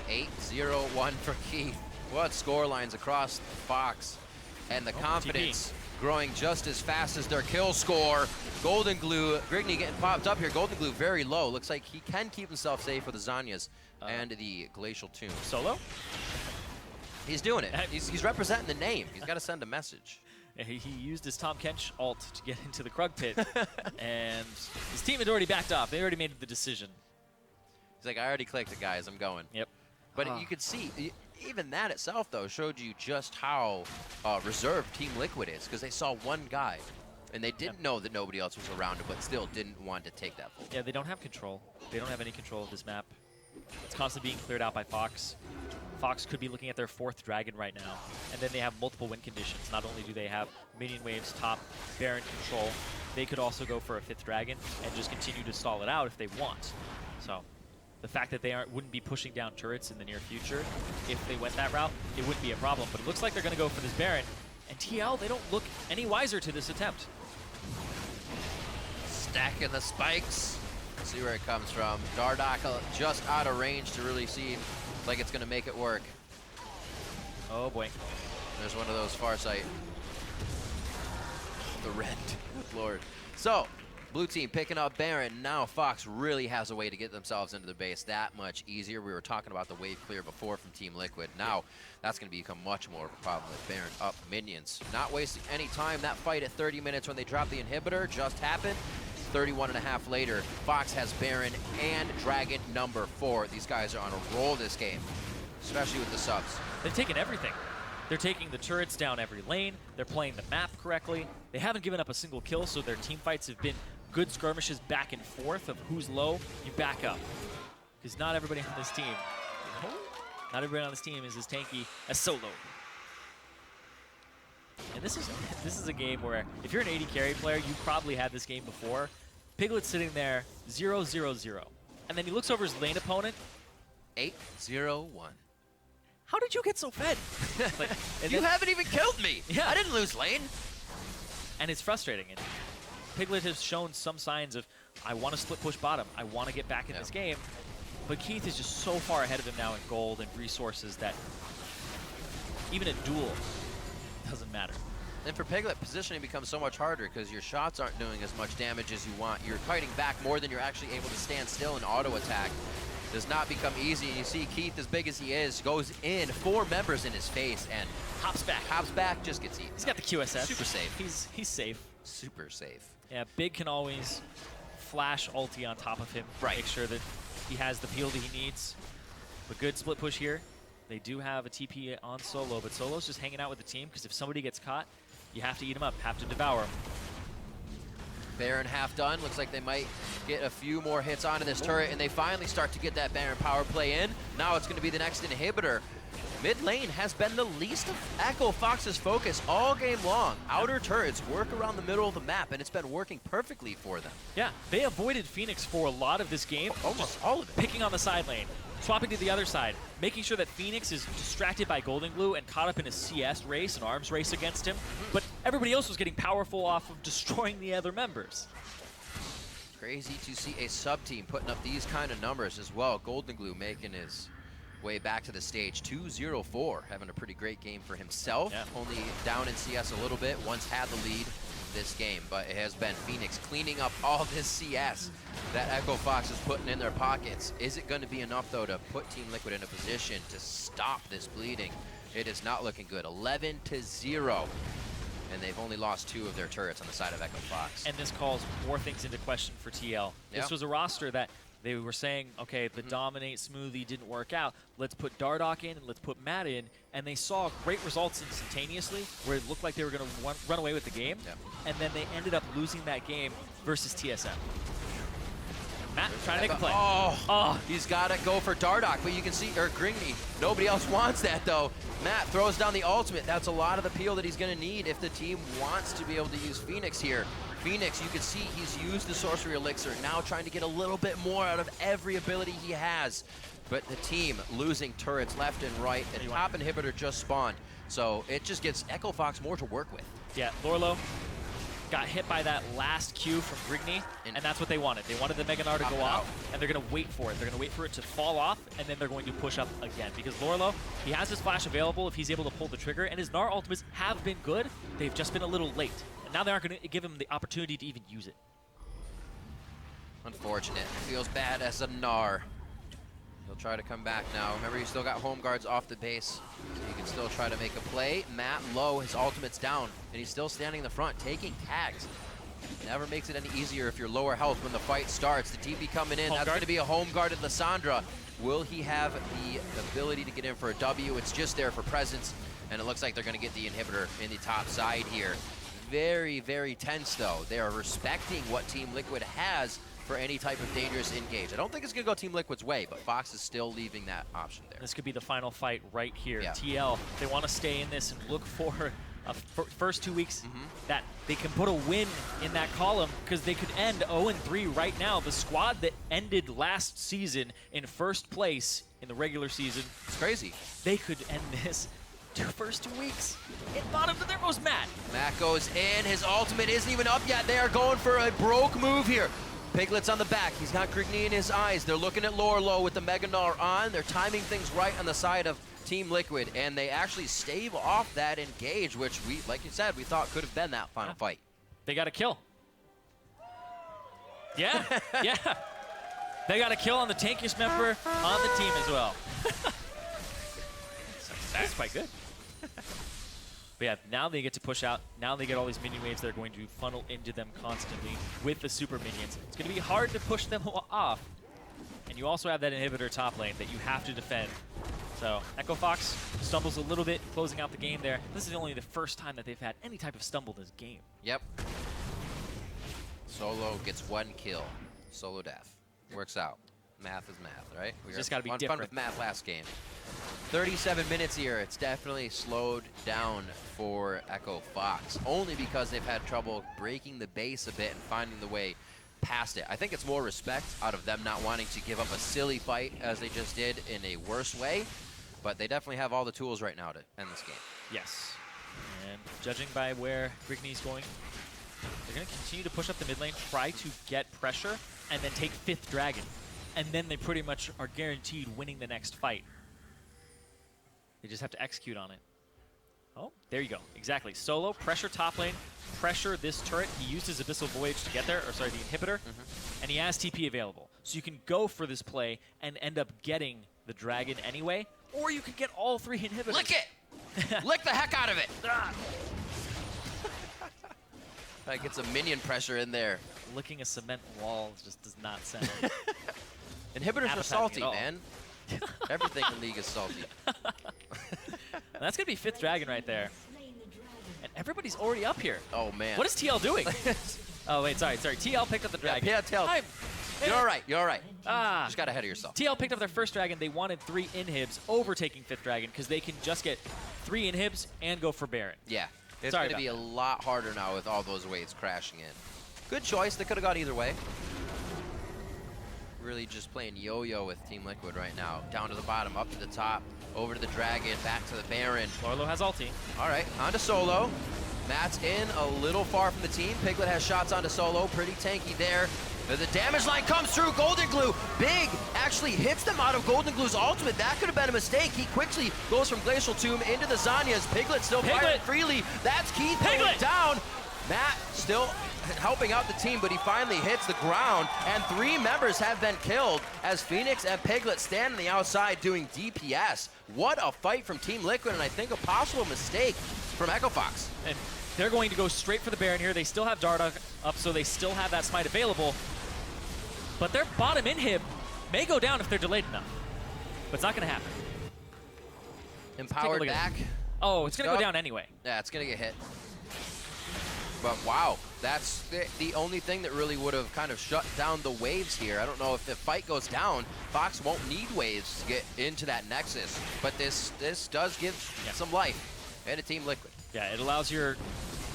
8-0-1 for Keith. What score lines across Fox. And the confidence growing just as fast as their kill score. GoldenGlue, Grigne getting popped up here. GoldenGlue very low. Looks like he can keep himself safe with the Zanyas and the Glacial Tomb. Solo? He's doing it. He's representing the name. He's got to send a message. He used his Tahm Kench ult to get into the Krug pit, and his team had already backed off. They already made the decision. He's like, I already clicked it, guys. I'm going. Yep. But you could see, even that itself, though, showed you just how reserved Team Liquid is, because they saw one guy, and they didn't know that nobody else was around him, but still didn't want to take that full. Yeah, they don't have control. They don't have any control of this map. It's constantly being cleared out by Fox. Fox could be looking at their 4th dragon right now, and then they have multiple win conditions. Not only do they have minion waves, top, Baron control, they could also go for a 5th dragon and just continue to stall it out if they want. So the fact that they wouldn't be pushing down turrets in the near future, if they went that route, it wouldn't be a problem. But it looks like they're going to go for this Baron, and TL, they don't look any wiser to this attempt. Stacking the spikes. See where it comes from. Dardoch just out of range to really see like it's going to make it work. Oh boy. There's one of those Farsight. The rend. Lord. So, blue team picking up Baron. Now Fox really has a way to get themselves into the base that much easier. We were talking about the wave clear before from Team Liquid. Now, that's going to become much more of a problem with Baron up minions. Not wasting any time. That fight at 30 minutes when they dropped the inhibitor just happened. 31.5 later, Fox has Baron and Dragon number 4. These guys are on a roll this game, especially with the subs. They've taken everything. They're taking the turrets down every lane. They're playing the map correctly. They haven't given up a single kill, so their team fights have been good skirmishes back and forth of who's low, you back up. Because not everybody on this team, is as tanky as Solo. And this is a game where if you're an AD carry player, you probably had this game before. Piglet sitting there, 0-0-0. And then he looks over his lane opponent. 8-0-1. How did you get so fed? Like, you haven't even killed me. Yeah. I didn't lose lane. And it's frustrating. And Piglet has shown some signs of, I want to split push bottom. I want to get back in this game. But Keith is just so far ahead of him now in gold and resources that even a duel doesn't matter. And for Piglet, positioning becomes so much harder because your shots aren't doing as much damage as you want. You're fighting back more than you're actually able to stand still and auto attack. Does not become easy. And you see Keith, as big as he is, goes in, 4 members in his face, and hops back, just gets eaten. He's got the QSS. Super safe. He's safe. Super safe. Yeah, Big can always flash ulti on top of him. Right. Make sure that he has the peel that he needs. But good split push here. They do have a TP on Solo, but Solo's just hanging out with the team because if somebody gets caught, you have to eat him up, have to devour him. Baron half done. Looks like they might get a few more hits onto this turret, and they finally start to get that Baron power play in. Now it's going to be the next inhibitor. Mid lane has been the least of Echo Fox's focus all game long. Outer turrets work around the middle of the map, and it's been working perfectly for them. Yeah, they avoided FeniX for a lot of this game. Almost all of it. Picking on the side lane, swapping to the other side, making sure that FeniX is distracted by GoldenGlue and caught up in a CS race, an arms race against him. But everybody else was getting powerful off of destroying the other members. Crazy to see a sub-team putting up these kind of numbers as well. GoldenGlue making his way back to the stage. 2-0-4, having a pretty great game for himself. Yeah. Only down in CS a little bit, once had the lead this game, but it has been FeniX cleaning up all this CS that Echo Fox is putting in their pockets. Is it going to be enough, though, to put Team Liquid in a position to stop this bleeding? It is not looking good. 11-0. And they've only lost 2 of their turrets on the side of Echo Fox. And this calls more things into question for TL. This was a roster that They were saying, okay, the dominate smoothie didn't work out. Let's put Dardoch in and let's put Matt in. And they saw great results instantaneously where it looked like they were going to run away with the game. Yep. And then they ended up losing that game versus TSM. Matt trying to make a play. Oh, he's got to go for Dardoch, but you can see, or Grigne, nobody else wants that though. Matt throws down the ultimate. That's a lot of the peel that he's going to need if the team wants to be able to use FeniX here. FeniX, you can see he's used the sorcery elixir, now trying to get a little bit more out of every ability he has. But the team losing turrets left and right, and top inhibitor just spawned. So it just gives Echo Fox more to work with. Yeah, Lourlo got hit by that last Q from Grigne, and that's what they wanted. They wanted the Mega Gnar to go off, and they're going to wait for it. They're going to wait for it to fall off, and then they're going to push up again. Because Lourlo, he has his flash available if he's able to pull the trigger, and his Gnar ultimates have been good. They've just been a little late. And now they aren't going to give him the opportunity to even use it. Unfortunate. Feels bad as a Gnar. He'll try to come back now. Remember, he's still got home guards off the base, so he can still try to make a play. Matt low, his ultimate's down, and he's still standing in the front, taking tags. Never makes it any easier if you're lower health when the fight starts. The TP coming in, that's going to be a home guarded Lissandra. Will he have the ability to get in for a W? It's just there for presence, and it looks like they're going to get the inhibitor in the top side here. Very, very tense, though. They are respecting what Team Liquid has for any type of dangerous engage. I don't think it's going to go Team Liquid's way, but Fox is still leaving that option there. This could be the final fight right here. Yeah. TL, they want to stay in this and look for a first 2 weeks that they can put a win in that column, because they could end 0-3 right now. The squad that ended last season in first place in the regular season, it's crazy. They could end this first 2 weeks in bottom to their most. Matt goes in. His ultimate isn't even up yet. They are going for a broke move here. Piglet's on the back. He's got Grigne in his eyes. They're looking at Lourlo with the Mega Gnar on. They're timing things right on the side of Team Liquid, and they actually stave off that engage, which we, like you said, we thought could have been that final fight. They got a kill. Yeah, yeah. They got a kill on the tankiest member on the team as well. That's quite good. But yeah, now they get to push out. Now they get all these minion waves that are going to funnel into them constantly with the super minions. It's going to be hard to push them off. And you also have that inhibitor top lane that you have to defend. So Echo Fox stumbles a little bit, closing out the game there. This is only the first time that they've had any type of stumble this game. Yep. Solo gets 1 kill. Solo death. Works out. Math is math, right? We just got to be different. different. Fun with math last game. 37 minutes here. It's definitely slowed down for Echo Fox, only because they've had trouble breaking the base a bit and finding the way past it. I think it's more respect out of them not wanting to give up a silly fight as they just did in a worse way, but they definitely have all the tools right now to end this game. Yes. And judging by where Grigne's going, they're going to continue to push up the mid lane, try to get pressure, and then take 5th Dragon. And then they pretty much are guaranteed winning the next fight. They just have to execute on it. Oh, there you go. Exactly. Solo, pressure top lane, pressure this turret. He used his Abyssal Voyage to get there, or sorry, the inhibitor, and he has TP available. So you can go for this play and end up getting the dragon anyway, or you can get all 3 inhibitors. Lick it! Lick the heck out of it! That gets a minion pressure in there. Licking a cement wall just does not sound Inhibitors are salty, man. Everything in League is salty. That's going to be 5th Dragon right there. And everybody's already up here. Oh, man. What is TL doing? Oh, wait, sorry. TL picked up the dragon. Yeah, TL. You're all right. You're all right. Just got ahead of yourself. TL picked up their first dragon. They wanted 3 inhibs overtaking 5th Dragon because they can just get 3 inhibs and go for Baron. Yeah. It's going to be a lot harder now with all those waves crashing in. Good choice. They could have gone either way. Really just playing yo-yo with Team Liquid right now. Down to the bottom, up to the top, over to the dragon, back to the Baron. Lourlo has ulti. All right, onto Solo. Matt's in a little far from the team. Piglet has shots onto Solo, pretty tanky there. The damage line comes through. GoldenGlue, big, actually hits them out of GoldenGlue's ultimate. That could have been a mistake. He quickly goes from Glacial Tomb into the Zhonya's. Piglet still firing freely. That's Keith going down. Matt still helping out the team, but he finally hits the ground, and 3 members have been killed as FeniX and Piglet stand on the outside doing DPS. What a fight from Team Liquid, and I think a possible mistake from Echo Fox. And they're going to go straight for the Baron here. They still have Dardoch up, so they still have that smite available. but their bottom inhib may go down if they're delayed enough. But it's not going to happen. Empowered back. Oh, it's going to go down anyway. Yeah, it's going to get hit. But wow, that's the only thing that really would have kind of shut down the waves here. I don't know if the fight goes down, Fox won't need waves to get into that Nexus. But this does give some life and a Team Liquid. Yeah, it allows your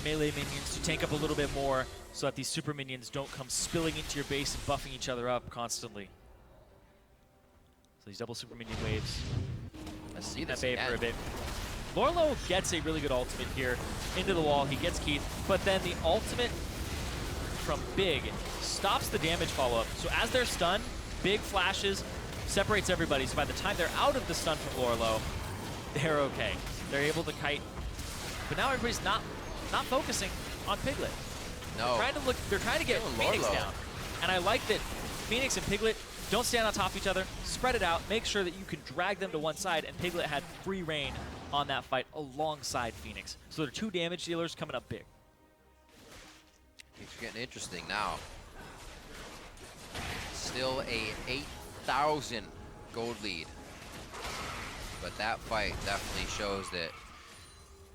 melee minions to tank up a little bit more so that these super minions don't come spilling into your base and buffing each other up constantly. So these double super minion waves. I see this for a bit. Lourlo gets a really good ultimate here into the wall. He gets Keith, but then the ultimate from Big stops the damage follow-up. So as they're stunned, Big flashes, separates everybody. So by the time they're out of the stun from Lourlo, they're okay. They're able to kite. But now everybody's not focusing on Piglet. No. They're trying to get FeniX down. And I like that FeniX and Piglet don't stand on top of each other, spread it out, make sure that you can drag them to one side, and Piglet had free reign on that fight alongside FeniX. So they're two damage dealers coming up big. It's getting interesting now. Still a 8,000 gold lead. But that fight definitely shows that,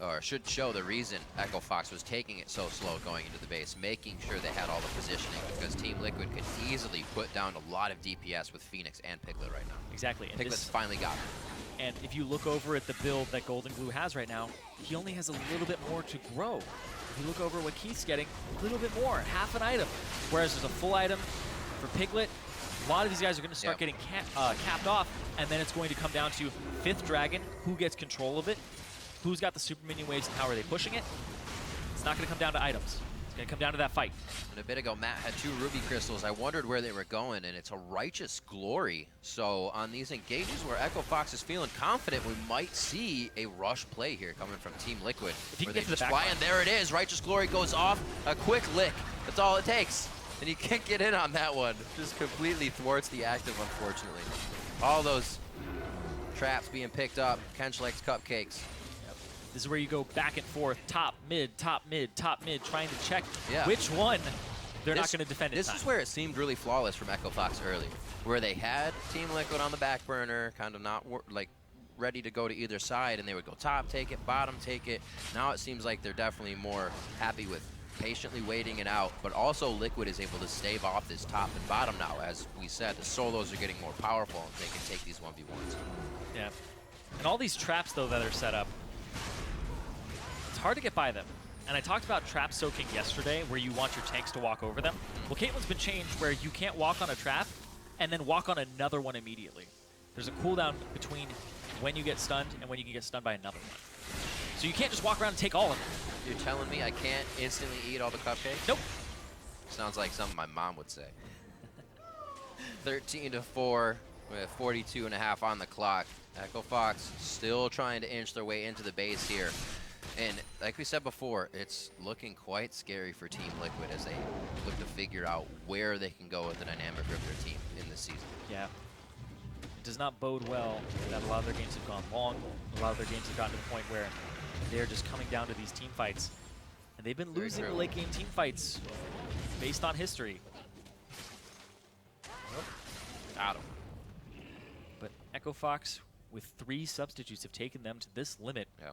or should show the reason Echo Fox was taking it so slow going into the base, making sure they had all the positioning, because Team Liquid could easily put down a lot of DPS with FeniX and Piglet right now. Exactly. And Piglet's finally got it. And if you look over at the build that GoldenGlue has right now, he only has a little bit more to grow. If you look over what Keith's getting, a little bit more, half an item. Whereas there's a full item for Piglet. A lot of these guys are going to start getting capped off, and then it's going to come down to 5th Dragon, who gets control of it, who's got the super minion waves, and how are they pushing it. It's not going to come down to items. It's going to come down to that fight. And a bit ago, Matt had 2 ruby crystals. I wondered where they were going, and it's a righteous glory. So on these engages where Echo Fox is feeling confident, we might see a rush play here coming from Team Liquid. If you can get to the back line. And there it is. Righteous glory goes off. A quick lick. That's all it takes. And you can't get in on that one. Just completely thwarts the active, unfortunately. All those traps being picked up. Kench likes cupcakes. This is where you go back and forth, top, mid, top, mid, top, mid, trying to check which one they're not going to defend in time. This is where it seemed really flawless from Echo Fox earlier, where they had Team Liquid on the back burner, kind of not like ready to go to either side, and they would go top, take it, bottom, take it. Now it seems like they're definitely more happy with patiently waiting it out, but also Liquid is able to stave off this top and bottom now. As we said, the solos are getting more powerful, and they can take these 1v1s. Yeah. And all these traps, though, that are set up, it's hard to get by them. And I talked about trap soaking yesterday, where you want your tanks to walk over them. Well, Caitlyn's been changed where you can't walk on a trap and then walk on another one immediately. There's a cooldown between when you get stunned and when you can get stunned by another one. So you can't just walk around and take all of them. You're telling me I can't instantly eat all the cupcakes? Nope. Sounds like something my mom would say. 13-4 with 42.5 on the clock. Echo Fox still trying to inch their way into the base here. And like we said before, it's looking quite scary for Team Liquid as they look to figure out where they can go with the dynamic of their team in this season. Yeah. It does not bode well that a lot of their games have gone long. A lot of their games have gotten to the point where they're just coming down to these team fights. And they've been losing the late game team fights based on history. Got him. But Echo Fox, with 3 substitutes, have taken them to this limit. Yeah.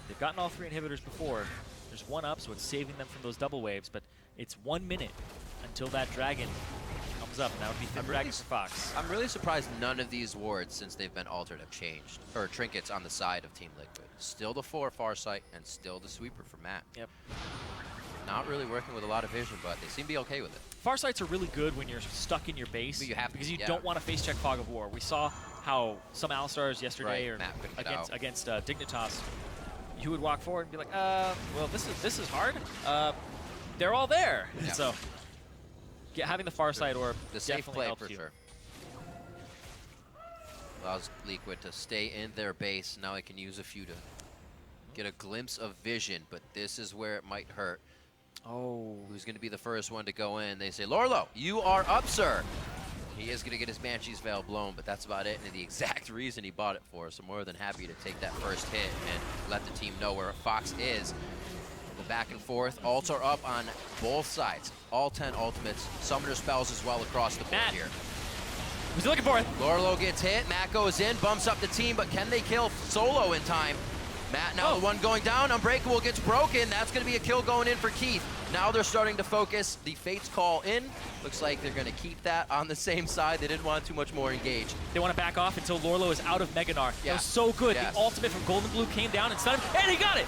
They've gotten all 3 inhibitors before. There's 1 up, so it's saving them from those double waves, but it's 1 minute until that dragon comes up, and that would be Thin Dragon for Fox. I'm really surprised none of these wards, since they've been altered, have changed. Or trinkets on the side of Team Liquid. Still the 4 Farsight, and still the sweeper for Matt. Yep. Not really working with a lot of vision, but they seem to be okay with it. Farsights are really good when you're stuck in your base, but you have to, because you don't want to face check Fog of War. We saw how some Alistars yesterday or against Dignitas, you would walk forward and be like, well, this is hard. They're all there. Yeah. So having the Farsight orb the safe play helps for you. Sure. Allows Liquid to stay in their base. Now it can use a few to get a glimpse of vision, but this is where it might hurt. Oh. Who's going to be the first one to go in? They say, Lourlo, you are up, sir. He is going to get his Banshee's Veil blown, but that's about it, and the exact reason he bought it for. So more than happy to take that first hit and let the team know where Fox is. Go back and forth. Ults are up on both sides. All 10 ultimates. Summoner spells as well across the board here. Who's he looking for? Lourlo gets hit. Matt goes in, bumps up the team, but can they kill Solo in time? Matt now the one going down. Unbreakable gets broken. That's going to be a kill going in for Keith. Now they're starting to focus the Fates call in. Looks like they're going to keep that on the same side. They didn't want too much more engaged. They want to back off until Lourlo is out of Mega Gnar. That was so good. The ultimate from GoldenGlue came down and stunned him, and he got it!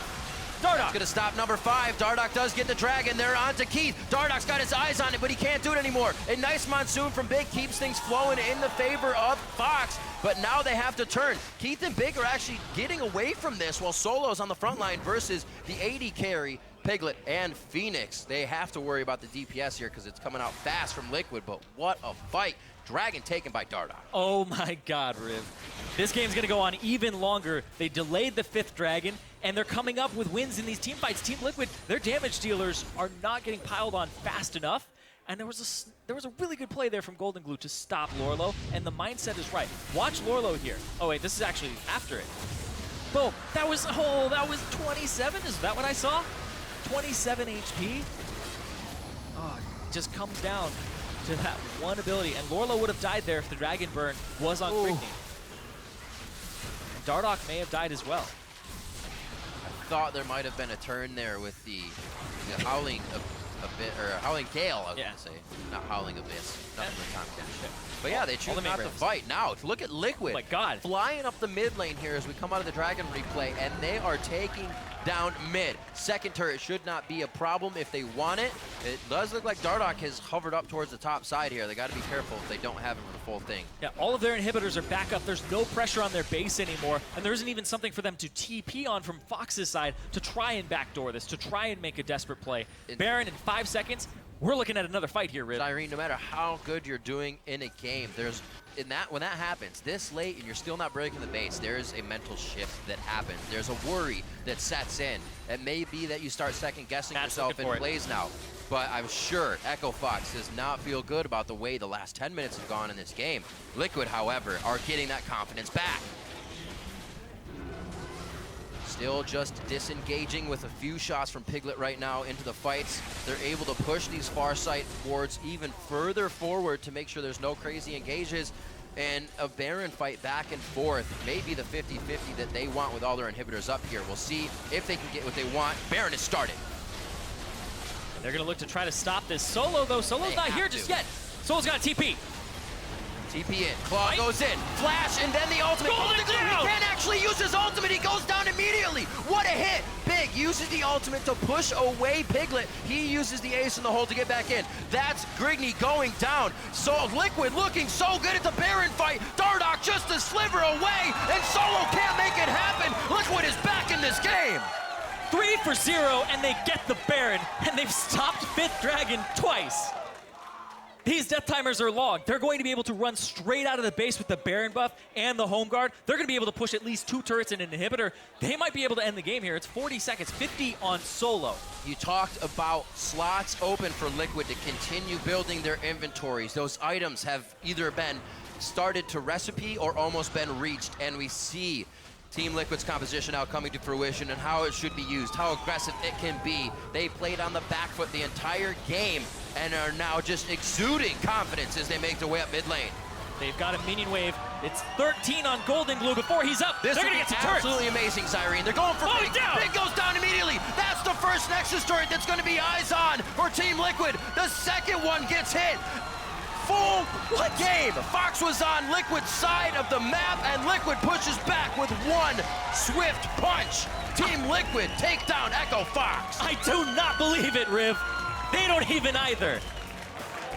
Dardoch. That's gonna stop number 5. Dardoch does get the dragon. They're on to Keith. Dardoch's got his eyes on it, but he can't do it anymore. A nice Monsoon from Big keeps things flowing in the favor of Fox, but now they have to turn. Keith and Big are actually getting away from this while Solo's on the front line versus the AD carry, Piglet and FeniX. They have to worry about the DPS here because it's coming out fast from Liquid, but what a fight. Dragon taken by Dardoch. Oh my god, Riv. This game's gonna go on even longer. They delayed the 5th dragon, and they're coming up with wins in these team fights. Team Liquid, their damage dealers are not getting piled on fast enough, and there was a really good play there from GoldenGlue to stop Lourlo, and the mindset is right. Watch Lourlo here. Oh wait, this is actually after it. Boom, that was 27, is that what I saw? 27 HP. Oh, it just comes down to that one ability, and Lourlo would have died there if the Dragon Burn was on Grigne. And Dardoch may have died as well. I thought there might have been a turn there with the Howling Howling Gale, I was gonna say. Not Howling Abyss. Nothing with Tahm Kench. But yeah, they choose not to fight. Now, look at Liquid. Oh my god. Flying up the mid lane here as we come out of the Dragon replay, and they are taking down mid. Second turret should not be a problem if they want it. It does look like Dardoch has hovered up towards the top side here. They got to be careful if they don't have him for the full thing. Yeah, all of their inhibitors are back up. There's no pressure on their base anymore, and there isn't even something for them to TP on from Fox's side to try and backdoor this, to try and make a desperate play. Baron in 5 seconds. We're looking at another fight here, Riv. Zirene, no matter how good you're doing in a game, when that happens this late and you're still not breaking the base, there's a mental shift that happens. There's a worry that sets in. It may be that you start second guessing yourself in plays now, but I'm sure Echo Fox does not feel good about the way the last 10 minutes have gone in this game. Liquid, however, are getting that confidence back. Still just disengaging with a few shots from Piglet right now into the fights. They're able to push these far side wards even further forward to make sure there's no crazy engages. And a Baron fight back and forth, maybe the 50-50 that they want with all their inhibitors up here. We'll see if they can get what they want. Baron is started. And they're gonna look to try to stop this. Solo though, Solo's not here just yet. Solo's got a TP. TP in, Claw goes in, flash, and then the ultimate. GoldenGlue, he can't actually use his ultimate, he goes down immediately. What a hit! Big uses the ultimate to push away Piglet. He uses the ace in the hole to get back in. That's Grigne going down. So Liquid looking so good at the Baron fight. Dardoch just a sliver away, and Solo can't make it happen. Liquid is back in this game. 3 for 0, and they get the Baron, and they've stopped 5th Dragon twice. These death timers are long. They're going to be able to run straight out of the base with the Baron buff and the home guard. They're going to be able to push at least 2 turrets and an inhibitor. They might be able to end the game here. It's 40 seconds, 50 on Solo. You talked about slots open for Liquid to continue building their inventories. Those items have either been started to recipe or almost been reached, and we see Team Liquid's composition now coming to fruition and how it should be used, how aggressive it can be. They played on the back foot the entire game and are now just exuding confidence as they make their way up mid lane. They've got a minion wave. It's 13 on GoldenGlue before he's up. This They're gonna get some turrets. Absolutely amazing, Zirene. They're going for Big. Big goes down immediately. That's the first Nexus turret that's going to be eyes on for Team Liquid. The second one gets hit. Full game. Fox was on Liquid's side of the map, and Liquid pushes back with one swift punch. Team Liquid take down Echo Fox. I do not believe it, Riv. They don't even either.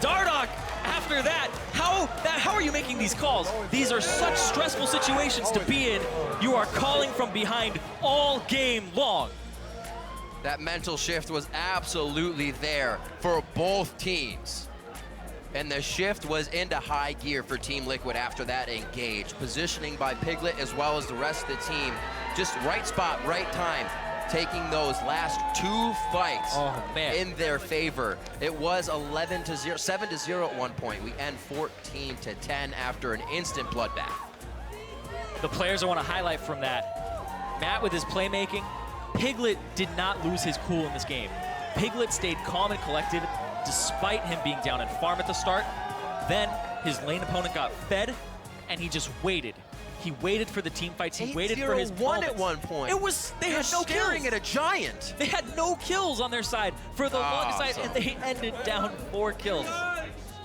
Dardoch, after that, how are you making these calls? These are such stressful situations to be in. You are calling from behind all game long. That mental shift was absolutely there for both teams. And the shift was into high gear for Team Liquid after that engage. Positioning by Piglet as well as the rest of the team. Just right spot, right time. Taking those last 2 fights in their favor. It was 7-0 at one point. We end 14-10 after an instant bloodbath. The players I want to highlight from that, Matt with his playmaking, Piglet did not lose his cool in this game. Piglet stayed calm and collected despite him being down in farm at the start. Then his lane opponent got fed, and he just waited. He waited for the team fights. He waited for his moments. At one point. They had no staring kills. at a giant. They had no kills on their side for the longest side, and they ended down 4 kills.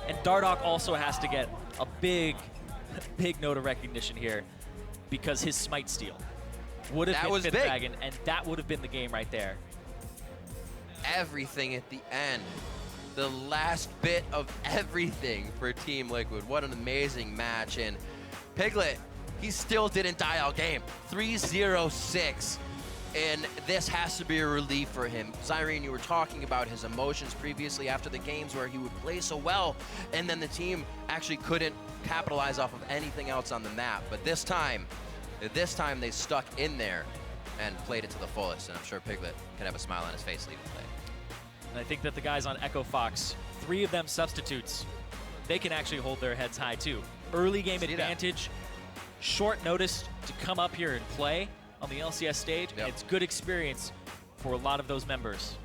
And Dardoch also has to get a big note of recognition here because his smite steal would have hit Fifth Dragon, and that would have been the game right there. Everything at the end. The last bit of everything for Team Liquid. What an amazing match. And Piglet, he still didn't die all game. 3-0-6. And this has to be a relief for him. Zirene, you were talking about his emotions previously after the games where he would play so well, and then the team actually couldn't capitalize off of anything else on the map. But this time they stuck in there and played it to the fullest. And I'm sure Piglet can have a smile on his face leaving play. And I think that the guys on Echo Fox, 3 of them substitutes, they can actually hold their heads high too. Early game advantage, short notice to come up here and play on the LCS stage. Yep. It's good experience for a lot of those members.